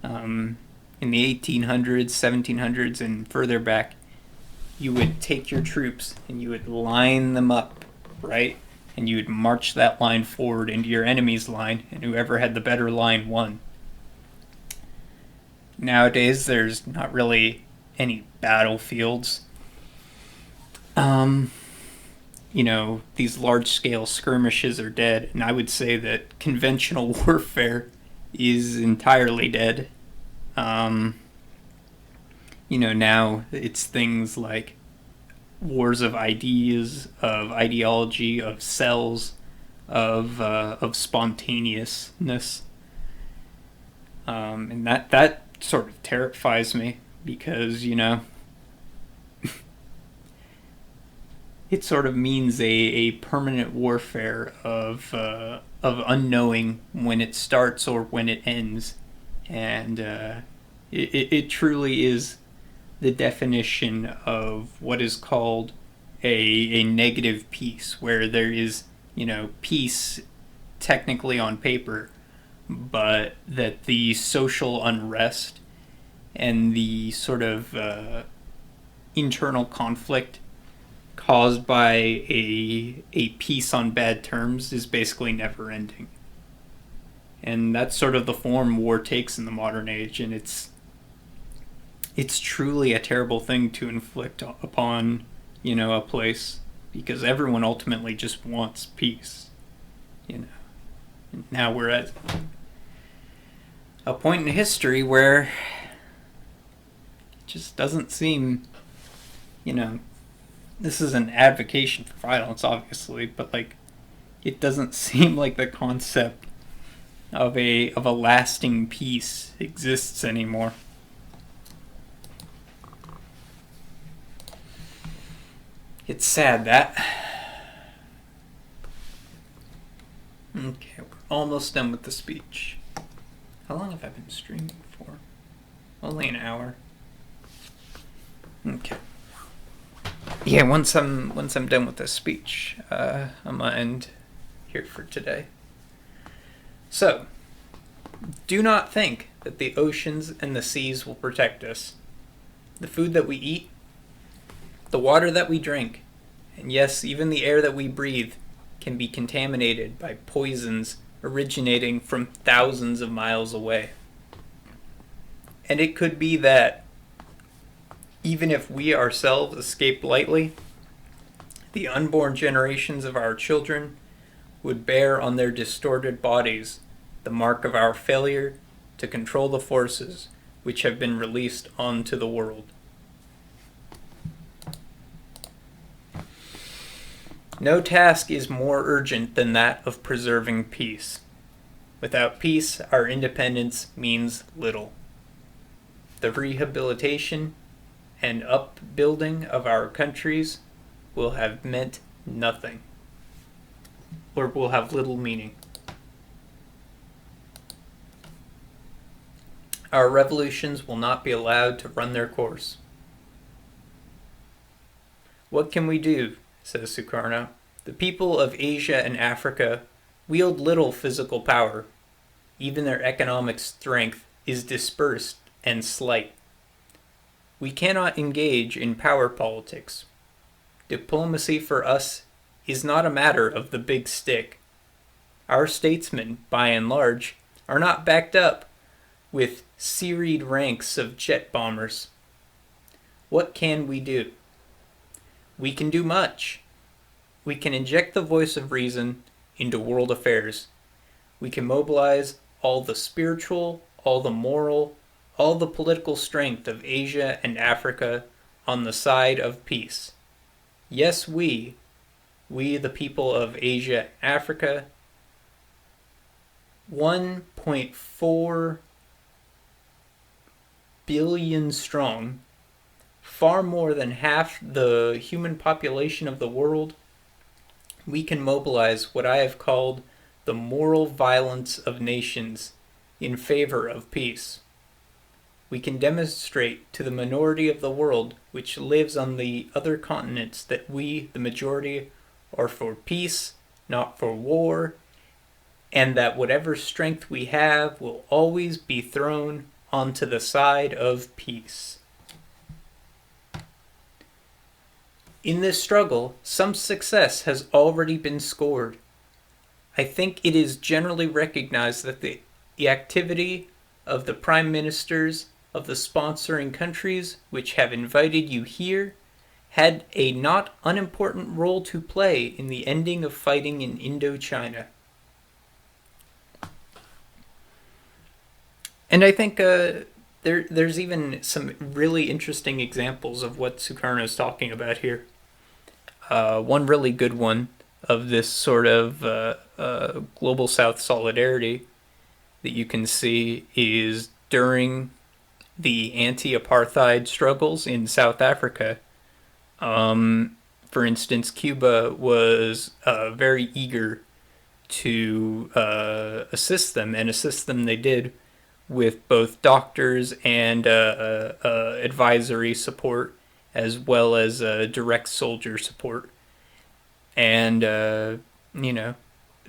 the 1800s, 1700s, and further back, you would take your troops and you would line them up, right? And you would march that line forward into your enemy's line, and whoever had the better line won. Nowadays, there's not really any battlefields. These large-scale skirmishes are dead, and I would say that conventional warfare is entirely dead. Now it's things like wars of ideas, of ideology, of cells, of spontaneousness, and that sort of terrifies me because it sort of means a permanent warfare of unknowing when it starts or when it ends, and it truly is the definition of what is called a negative peace, where there is peace technically on paper, but that the social unrest and the sort of internal conflict caused by a peace on bad terms is basically never ending. And that's sort of the form war takes in the modern age, and it's truly a terrible thing to inflict upon a place, because everyone ultimately just wants peace. Now we're at a point in history where it just doesn't seem, this is an advocation for violence, obviously, but it doesn't seem like the concept of a lasting peace exists anymore. It's sad that. Okay, we're almost done with the speech. How long have I been streaming for? Only an hour. Okay. Yeah, once I'm done with this speech, I'm gonna end here for today. So, do not think that the oceans and the seas will protect us. The food that we eat, the water that we drink, And yes, even the air that we breathe can be contaminated by poisons originating from thousands of miles away. And it could be that even if we ourselves escape lightly, the unborn generations of our children would bear on their distorted bodies the mark of our failure to control the forces which have been released onto the world. No task is more urgent than that of preserving peace. Without peace, our independence means little. The rehabilitation and upbuilding of our countries will have meant nothing, or will have little meaning. Our revolutions will not be allowed to run their course. What can we do? Says Sukarno. The people of Asia and Africa wield little physical power. Even their economic strength is dispersed and slight. We cannot engage in power politics. Diplomacy for us is not a matter of the big stick. Our statesmen, by and large, are not backed up with serried ranks of jet bombers. What can we do? We can do much. We can inject the voice of reason into world affairs. We can mobilize all the spiritual, all the moral, all the political strength of Asia and Africa on the side of peace. Yes, we the people of Asia and Africa, 1.4 billion strong, far more than half the human population of the world, we can mobilize what I have called the moral violence of nations in favor of peace. We can demonstrate to the minority of the world which lives on the other continents that we, the majority, are for peace, not for war, and that whatever strength we have will always be thrown onto the side of peace. In this struggle, some success has already been scored. I think it is generally recognized that the activity of the prime ministers of the sponsoring countries which have invited you here had a not unimportant role to play in the ending of fighting in Indochina. And I think there's even some really interesting examples of what Sukarno is talking about here. One really good one of this sort of global South solidarity that you can see is during the anti-apartheid struggles in South Africa. For instance, Cuba was very eager to assist them, and assist them they did with both doctors and advisory support, as well as direct soldier support. And,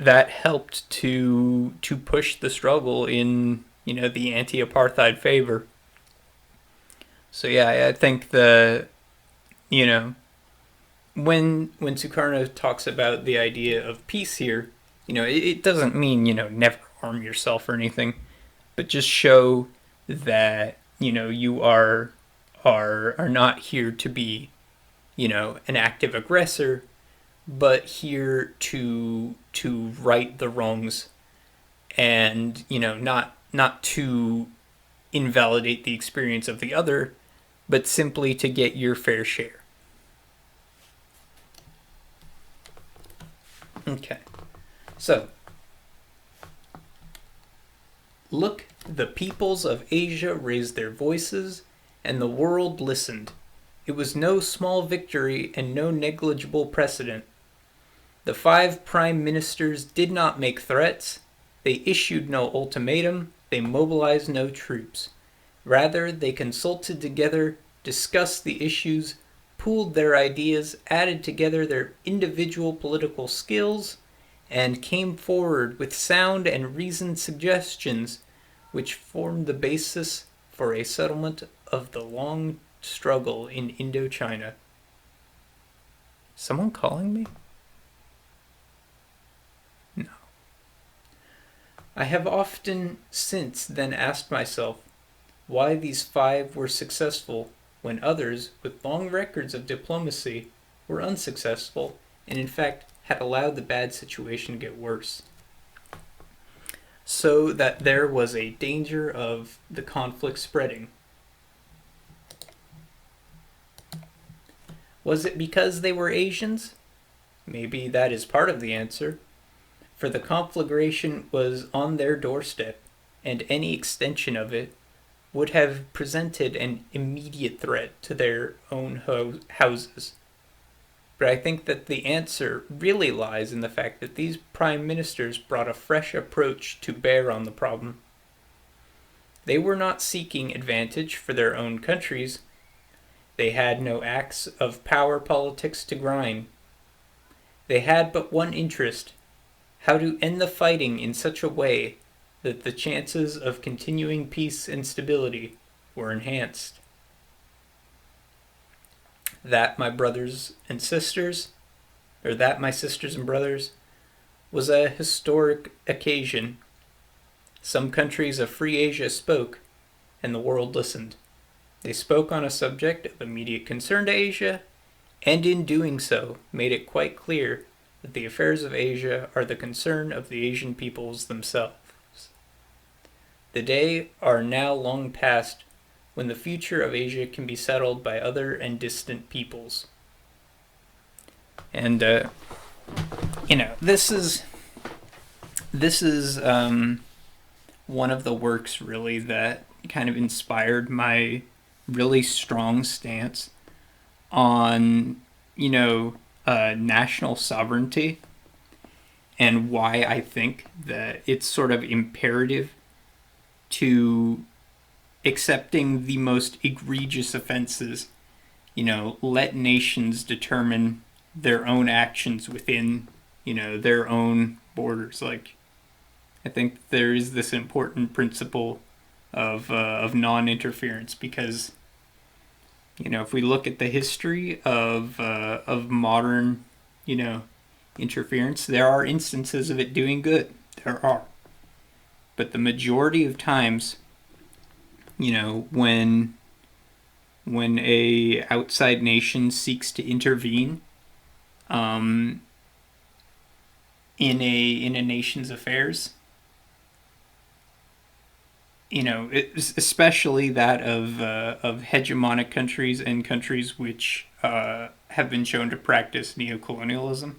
that helped to push the struggle in, the anti-apartheid favor. So yeah, I think when Sukarno talks about the idea of peace here, it doesn't mean, never harm yourself or anything, but just show that, you are not here to be, an active aggressor, but here to right the wrongs and, not to invalidate the experience of the other, but simply to get your fair share. Okay, so look, the peoples of Asia raised their voices, and the world listened. It was no small victory and no negligible precedent. The 5 prime ministers did not make threats. They issued no ultimatum. They mobilized no troops. Rather, they consulted together, discussed the issues, pooled their ideas, added together their individual political skills, and came forward with sound and reasoned suggestions which formed the basis for a settlement of the long struggle in Indochina. Someone calling me? No. I have often since then asked myself why these five were successful when others, with long records of diplomacy, were unsuccessful and in fact had allowed the bad situation to get worse. So that there was a danger of the conflict spreading. Was it because they were Asians? Maybe that is part of the answer, for the conflagration was on their doorstep, and any extension of it would have presented an immediate threat to their own houses. But I think that the answer really lies in the fact that these prime ministers brought a fresh approach to bear on the problem. They were not seeking advantage for their own countries. They had no axe of power politics to grind. They had but one interest: how to end the fighting in such a way that the chances of continuing peace and stability were enhanced. That, my sisters and brothers, was a historic occasion. Some countries of free Asia spoke, and the world listened. They spoke on a subject of immediate concern to Asia, and in doing so made it quite clear that the affairs of Asia are the concern of the Asian peoples themselves. The days are now long past when the future of Asia can be settled by other and distant peoples. And this is one of the works really that kind of inspired my really strong stance on national sovereignty, and why I think that it's sort of imperative to accepting the most egregious offenses, let nations determine their own actions within, their own borders. Like, I think there is this important principle of non-interference, because, if we look at the history of modern, interference, there are instances of it doing good. There are. But the majority of times, when a outside nation seeks to intervene in a nation's affairs, especially that of hegemonic countries and countries which have been shown to practice neocolonialism,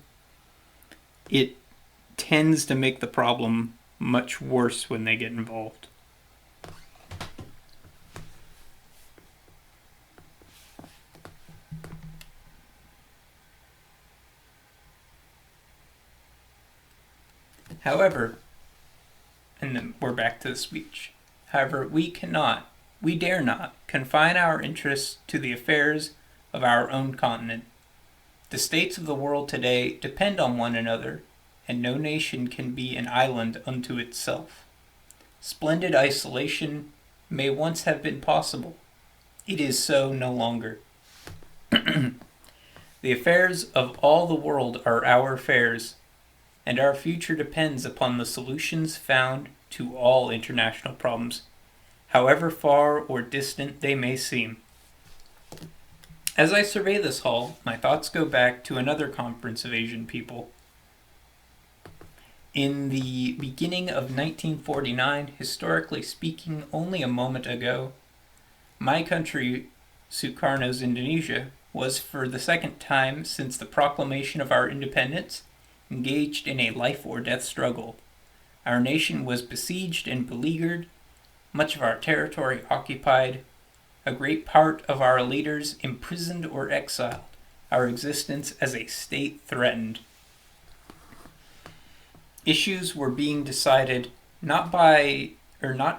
it tends to make the problem much worse when they get involved. However, and then we're back to the speech. However, we dare not, confine our interests to the affairs of our own continent. The states of the world today depend on one another, and no nation can be an island unto itself. Splendid isolation may once have been possible. It is so no longer. The affairs of all the world are our affairs, and our future depends upon the solutions found to all international problems, however far or distant they may seem. As I survey this hall, my thoughts go back to another conference of Asian people. In the beginning of 1949, historically speaking, only a moment ago, my country, Sukarno of Indonesia, was for the second time since the proclamation of our independence engaged in a life-or-death struggle. Our nation was besieged and beleaguered, much of our territory occupied, a great part of our leaders imprisoned or exiled, our existence as a state threatened. Issues were being decided not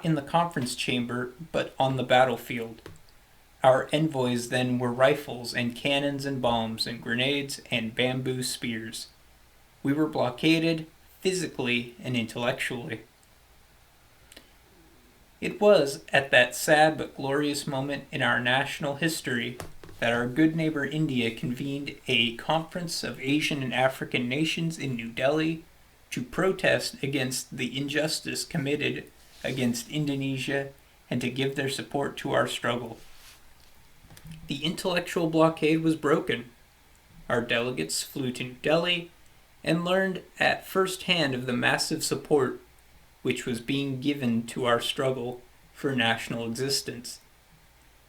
in the conference chamber, but on the battlefield. Our envoys then were rifles and cannons and bombs and grenades and bamboo spears. We were blockaded physically and intellectually. It was at that sad but glorious moment in our national history that our good neighbor India convened a conference of Asian and African nations in New Delhi to protest against the injustice committed against Indonesia and to give their support to our struggle. The intellectual blockade was broken. Our delegates flew to New Delhi and learned at first hand of the massive support which was being given to our struggle for national existence.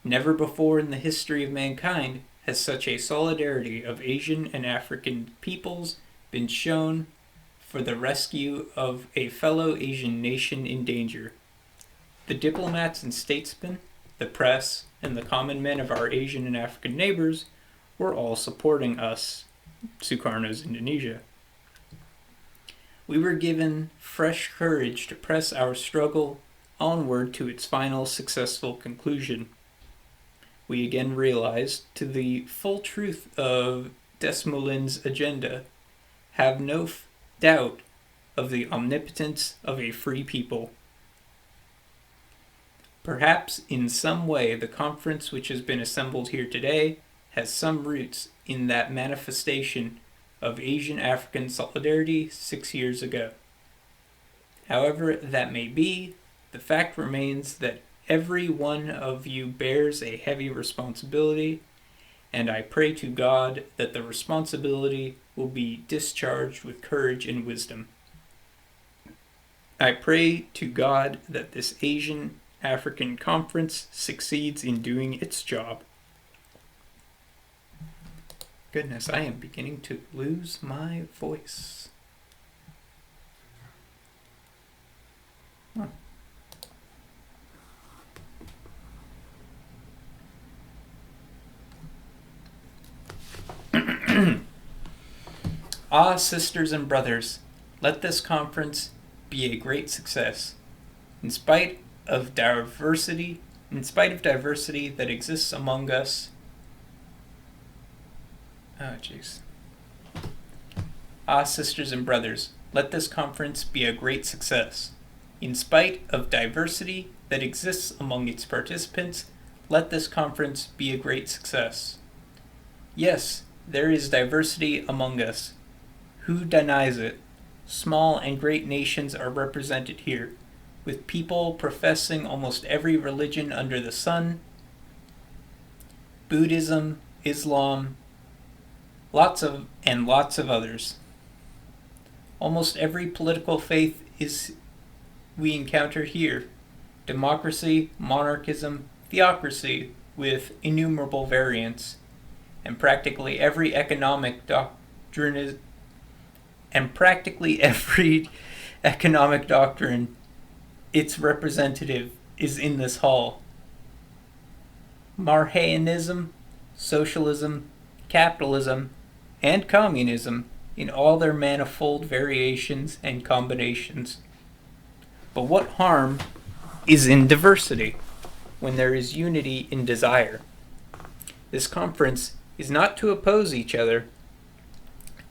Never before in the history of mankind has such a solidarity of Asian and African peoples been shown for the rescue of a fellow Asian nation in danger. The diplomats and statesmen, the press, and the common men of our Asian and African neighbors were all supporting us, Sukarno's Indonesia. We were given fresh courage to press our struggle onward to its final successful conclusion. We again realized to the full truth of Desmoulins's agenda, have no doubt of the omnipotence of a free people. Perhaps in some way the conference which has been assembled here today has some roots in that manifestation of Asian-African solidarity 6 years ago. However that may be, the fact remains that every one of you bears a heavy responsibility, and I pray to God that the responsibility will be discharged with courage and wisdom. I pray to God that this Asian-African conference succeeds in doing its job. Goodness, I am beginning to lose my voice. Huh. Ah, sisters and brothers, let this conference be a great success. In spite of diversity that exists among us. Oh, jeez. Ah, sisters and brothers, let this conference be a great success. In spite of diversity that exists among its participants, let this conference be a great success. Yes, there is diversity among us. Who denies it? Small and great nations are represented here, with people professing almost every religion under the sun, Buddhism, Islam, lots of others. Almost every political faith we encounter here. Democracy, monarchism, theocracy, with innumerable variants, and practically every economic doctrine its representative is in this hall. Marxism, socialism, capitalism, and communism in all their manifold variations and combinations. But what harm is in diversity when there is unity in desire? This conference is not to oppose each other.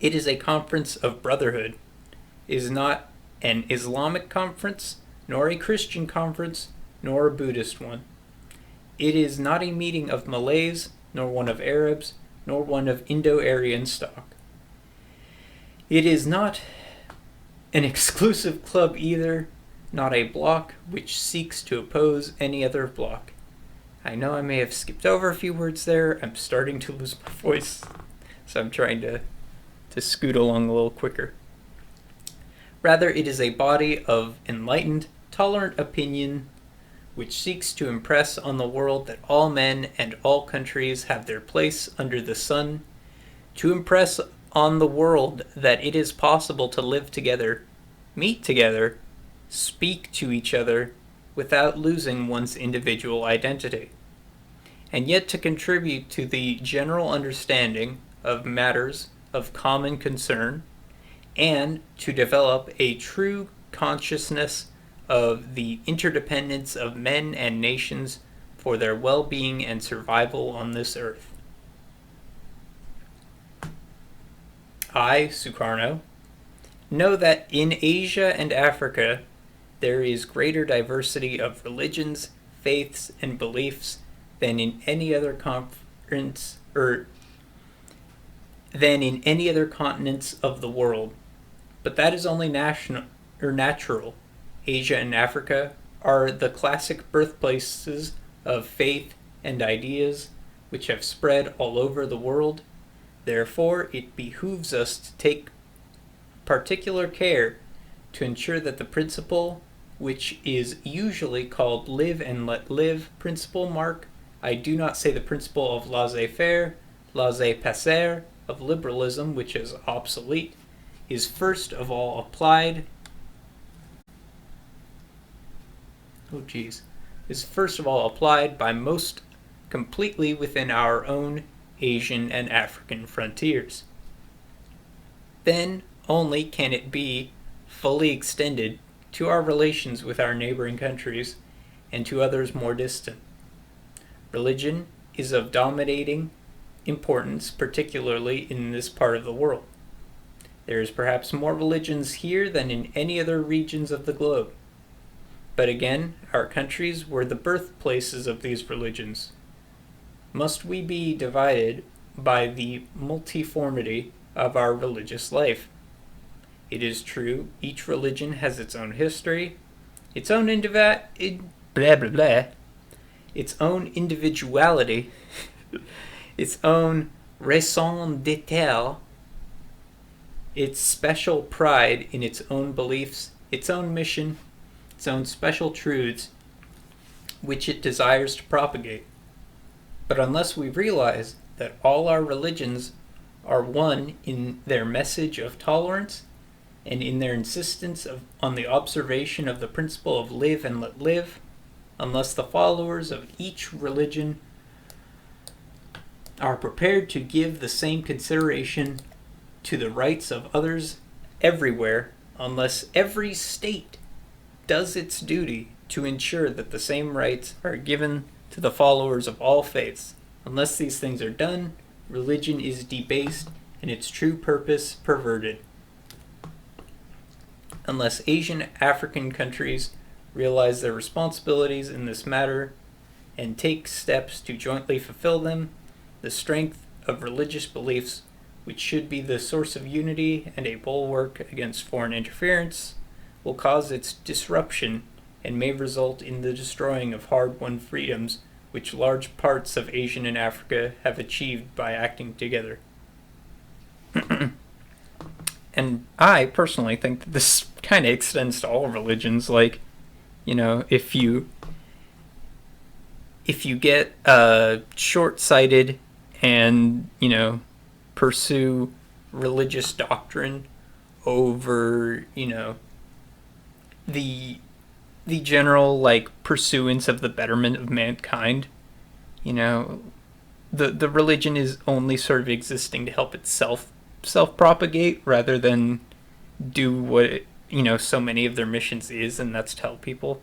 It is a conference of brotherhood. It is not an Islamic conference, nor a Christian conference, nor a Buddhist one. It is not a meeting of Malays, nor one of Arabs, nor one of Indo-Aryan stock. It is not an exclusive club either, not a bloc which seeks to oppose any other bloc. I know I may have skipped over a few words there. I'm starting to lose my voice, so I'm trying to scoot along a little quicker. Rather, it is a body of enlightened, tolerant opinion which seeks to impress on the world that all men and all countries have their place under the sun, to impress on the world that it is possible to live together, meet together, speak to each other without losing one's individual identity, and yet to contribute to the general understanding of matters of common concern, and to develop a true consciousness of the interdependence of men and nations for their well-being and survival on this earth. I, Sukarno, know that in Asia and Africa there is greater diversity of religions, faiths, and beliefs than in any other immigrants or than in any other continents of the world. But that is only national or natural. Asia and Africa are the classic birthplaces of faith and ideas which have spread all over the world. Therefore, it behooves us to take particular care to ensure that the principle, which is usually called live and let live principle, mark, I do not say the principle of laissez-faire, laissez-passer, of liberalism, which is obsolete, is first of all applied by most completely within our own Asian and African frontiers. Then only can it be fully extended to our relations with our neighboring countries and to others more distant. Religion is of dominating importance, particularly in this part of the world. There is perhaps more religions here than in any other regions of the globe. But again, our countries were the birthplaces of these religions. Must we be divided by the multiformity of our religious life? It is true, each religion has its own history, its own its own individuality, its own raison d'être, its special pride in its own beliefs, its own mission, its own special truths, which it desires to propagate. But unless we realize that all our religions are one in their message of tolerance and in their insistence on the observation of the principle of live and let live, unless the followers of each religion are prepared to give the same consideration to the rights of others everywhere, unless every state does its duty to ensure that the same rights are given to the followers of all faiths, unless these things are done, religion is debased and its true purpose perverted. Unless Asian African countries realize their responsibilities in this matter and take steps to jointly fulfill them, the strength of religious beliefs, which should be the source of unity and a bulwark against foreign interference, will cause its disruption and may result in the destroying of hard-won freedoms which large parts of Asia and Africa have achieved by acting together. And I personally think that this kind of extends to all religions. Like, you know, if you get short-sighted and, you know, pursue religious doctrine over, you know, the general, like, pursuance of the betterment of mankind, you know, the religion is only sort of existing to help itself self-propagate rather than do what it, you know, so many of their missions is, and that's to help people.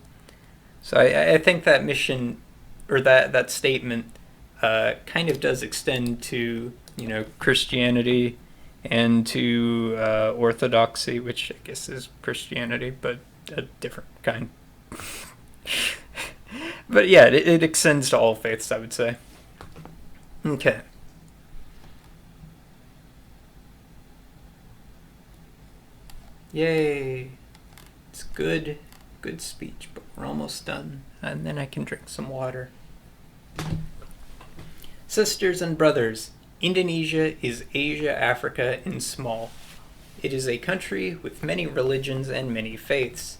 So I think that mission, or that statement, kind of does extend to, you know, Christianity and to Orthodoxy, which I guess is Christianity, but a different kind. But yeah, it extends to all faiths, I would say. Okay. Yay. It's good speech, but we're almost done. And then I can drink some water. Sisters and brothers, Indonesia is Asia, Africa in small. It is a country with many religions and many faiths.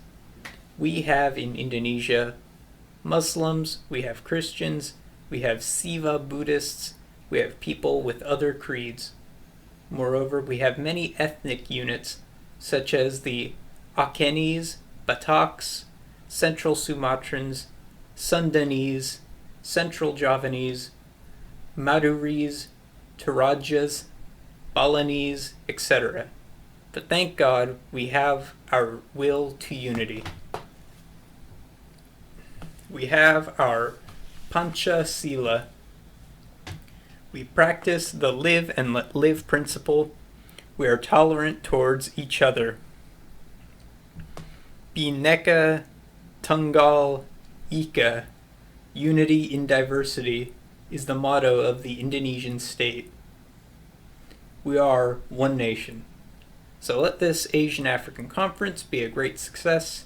We have in Indonesia Muslims, we have Christians, we have Siva Buddhists, we have people with other creeds. Moreover, we have many ethnic units, such as the Acehnese, Bataks, Central Sumatrans, Sundanese, Central Javanese, Maduris, Torajas, Balinese, etc. But thank God we have our will to unity. We have our Pancha Sila. We practice the live and let live principle. We are tolerant towards each other. Bhinneka Tunggal Ika, unity in diversity, is the motto of the Indonesian state. We are one nation. So let this Asian African conference be a great success.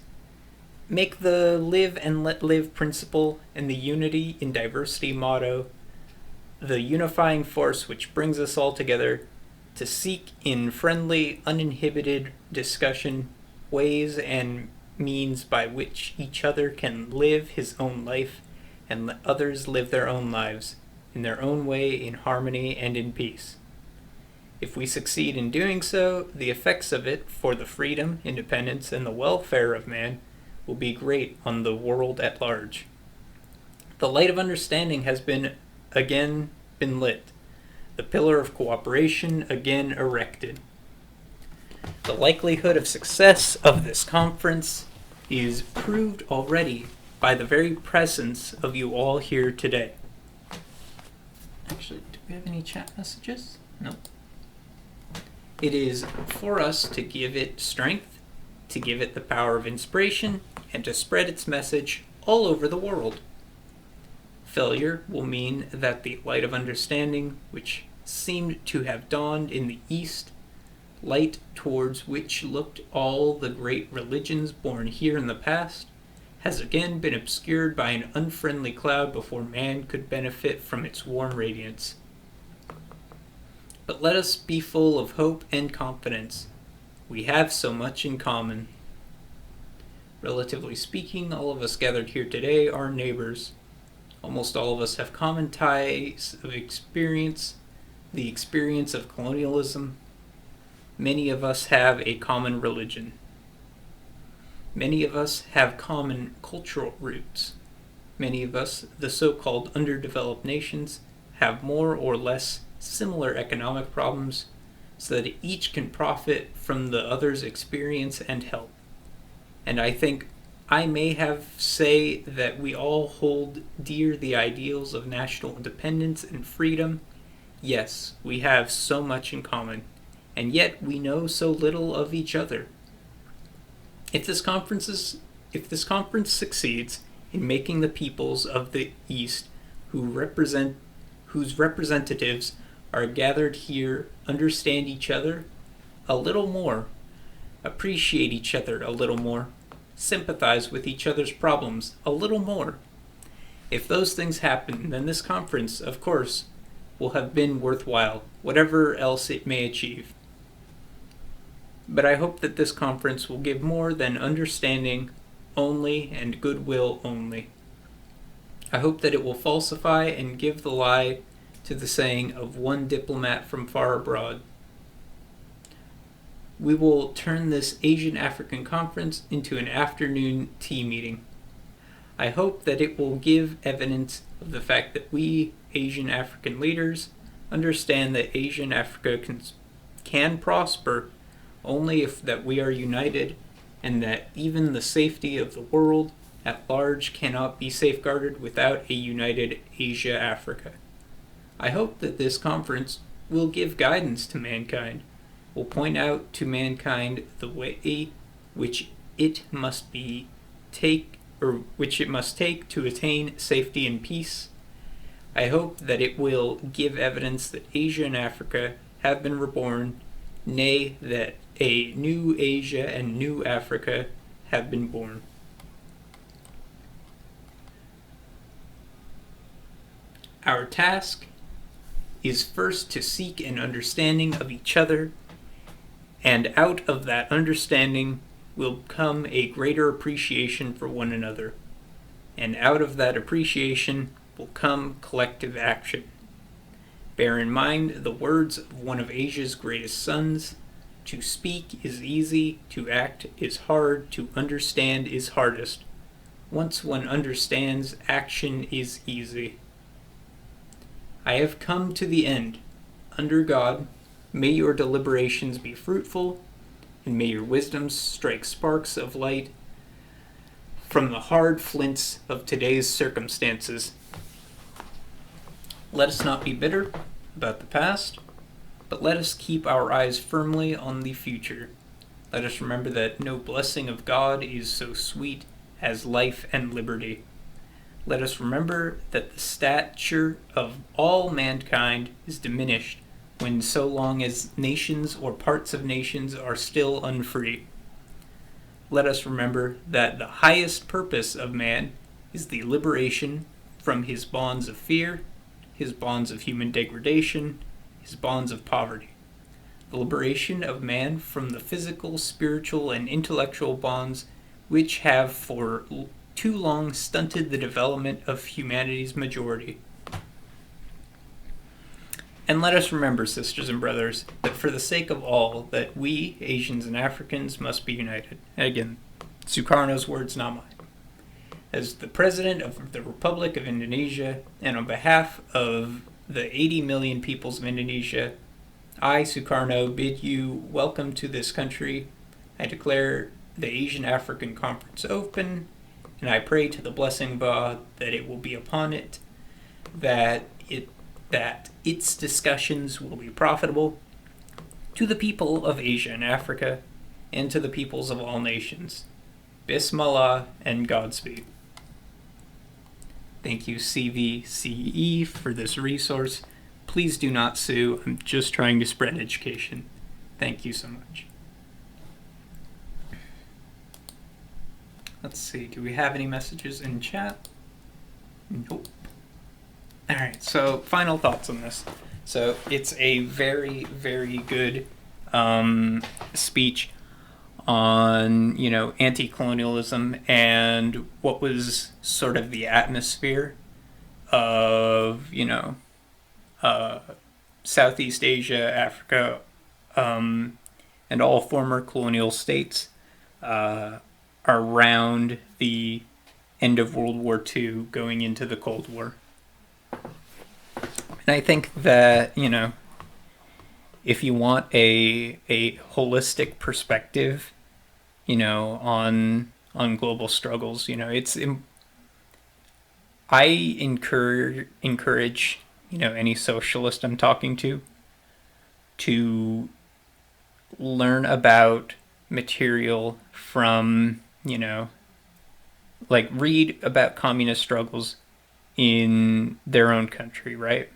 Make the live and let live principle and the unity in diversity motto the unifying force which brings us all together to seek in friendly, uninhibited discussion ways and means by which each other can live his own life and let others live their own lives in their own way in harmony and in peace. If we succeed in doing so, the effects of it for the freedom, independence, and the welfare of man will be great on the world at large. The light of understanding has again been lit, the pillar of cooperation again erected. The likelihood of success of this conference is proved already by the very presence of you all here today. Actually, do we have any chat messages? No. It is for us to give it strength, to give it the power of inspiration, and to spread its message all over the world. Failure will mean that the light of understanding, which seemed to have dawned in the East, light towards which looked all the great religions born here in the past, has again been obscured by an unfriendly cloud before man could benefit from its warm radiance. But let us be full of hope and confidence. We have so much in common. Relatively speaking, all of us gathered here today are neighbors. Almost all of us have common ties of experience, the experience of colonialism. Many of us have a common religion. Many of us have common cultural roots. Many of us, the so-called underdeveloped nations, have more or less similar economic problems so that each can profit from the other's experience and help. And I think I may have say that we all hold dear the ideals of national independence and freedom. Yes, we have so much in common, and yet we know so little of each other. If this conference succeeds in making the peoples of the East whose representatives are gathered here understand each other a little more, appreciate each other a little more, sympathize with each other's problems a little more. If those things happen, then this conference, of course, will have been worthwhile, whatever else it may achieve. But I hope that this conference will give more than understanding only and goodwill only. I hope that it will falsify and give the lie to the saying of one diplomat from far abroad. We will turn this Asian African conference into an afternoon tea meeting. I hope that it will give evidence of the fact that we, Asian African leaders, understand that Asian Africa can prosper only if that we are united, and that even the safety of the world at large cannot be safeguarded without a united Asia-Africa. I hope that this conference will give guidance to mankind, will point out to mankind the way which it must take to attain safety and peace. I hope that it will give evidence that Asia and Africa have been reborn, nay, that a new Asia and new Africa have been born. Our task is first to seek an understanding of each other, and out of that understanding will come a greater appreciation for one another, and out of that appreciation will come collective action. Bear in mind the words of one of Asia's greatest sons: to speak is easy, to act is hard, to understand is hardest. Once one understands, action is easy. I have come to the end. Under God, may your deliberations be fruitful, and may your wisdoms strike sparks of light from the hard flints of today's circumstances. Let us not be bitter about the past, but let us keep our eyes firmly on the future. Let us remember that no blessing of God is so sweet as life and liberty. Let us remember that the stature of all mankind is diminished when so long as nations or parts of nations are still unfree. Let us remember that the highest purpose of man is the liberation from his bonds of fear, his bonds of human degradation, his bonds of poverty. The liberation of man from the physical, spiritual, and intellectual bonds which have for too long stunted the development of humanity's majority. And let us remember, sisters and brothers, that for the sake of all, that we, Asians and Africans, must be united. And again, Sukarno's words, not mine. As the President of the Republic of Indonesia, and on behalf of the 80 million peoples of Indonesia, I, Sukarno, bid you welcome to this country. I declare the Asian-African Conference open, and I pray to the blessing of Allah that it will be upon it, that its discussions will be profitable to the people of Asia and Africa, and to the peoples of all nations. Bismillah and Godspeed. Thank you, CVCE, for this resource. Please do not sue. I'm just trying to spread education. Thank you so much. Let's see, do we have any messages in chat? Nope. Alright, so final thoughts on this. So it's a very, very good speech on, anti-colonialism and what was sort of the atmosphere of, Southeast Asia, Africa, and all former colonial states around the end of World War II going into the Cold War. And I think that, if you want a holistic perspective, on global struggles, I encourage, any socialist I'm talking to learn about material from, read about communist struggles in their own country, right?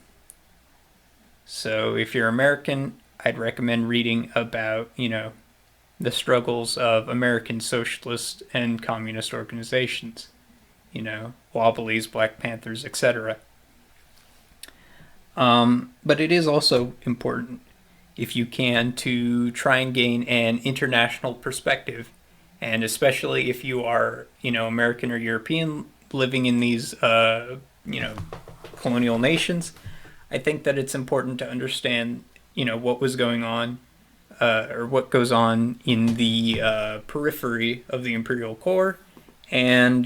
So if you're American, I'd recommend reading about, the struggles of American socialist and communist organizations, Wobblies, Black Panthers, etc. But it is also important, if you can, to try and gain an international perspective, and especially if you are, American or European living in these, colonial nations. I think that it's important to understand, what was going on, or what goes on in the periphery of the imperial core, and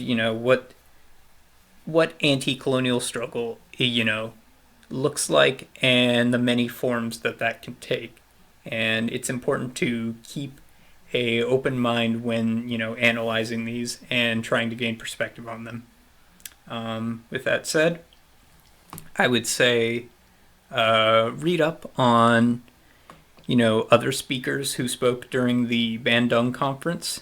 what anti-colonial struggle looks like, and the many forms that can take. And it's important to keep a open mind when analyzing these and trying to gain perspective on them. With that said, I would say read up on other speakers who spoke during the Bandung conference.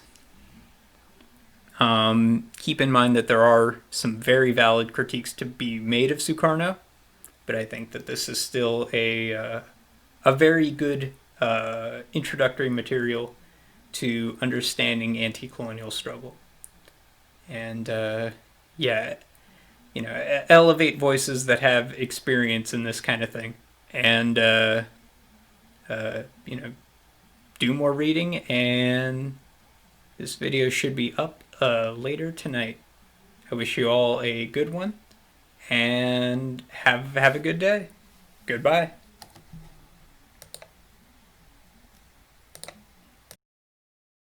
Keep in mind that there are some very valid critiques to be made of Sukarno, but I think that this is still a very good introductory material to understanding anti-colonial struggle. And elevate voices that have experience in this kind of thing, and do more reading. And this video should be up later tonight. I wish you all a good one, and have a good day. Goodbye.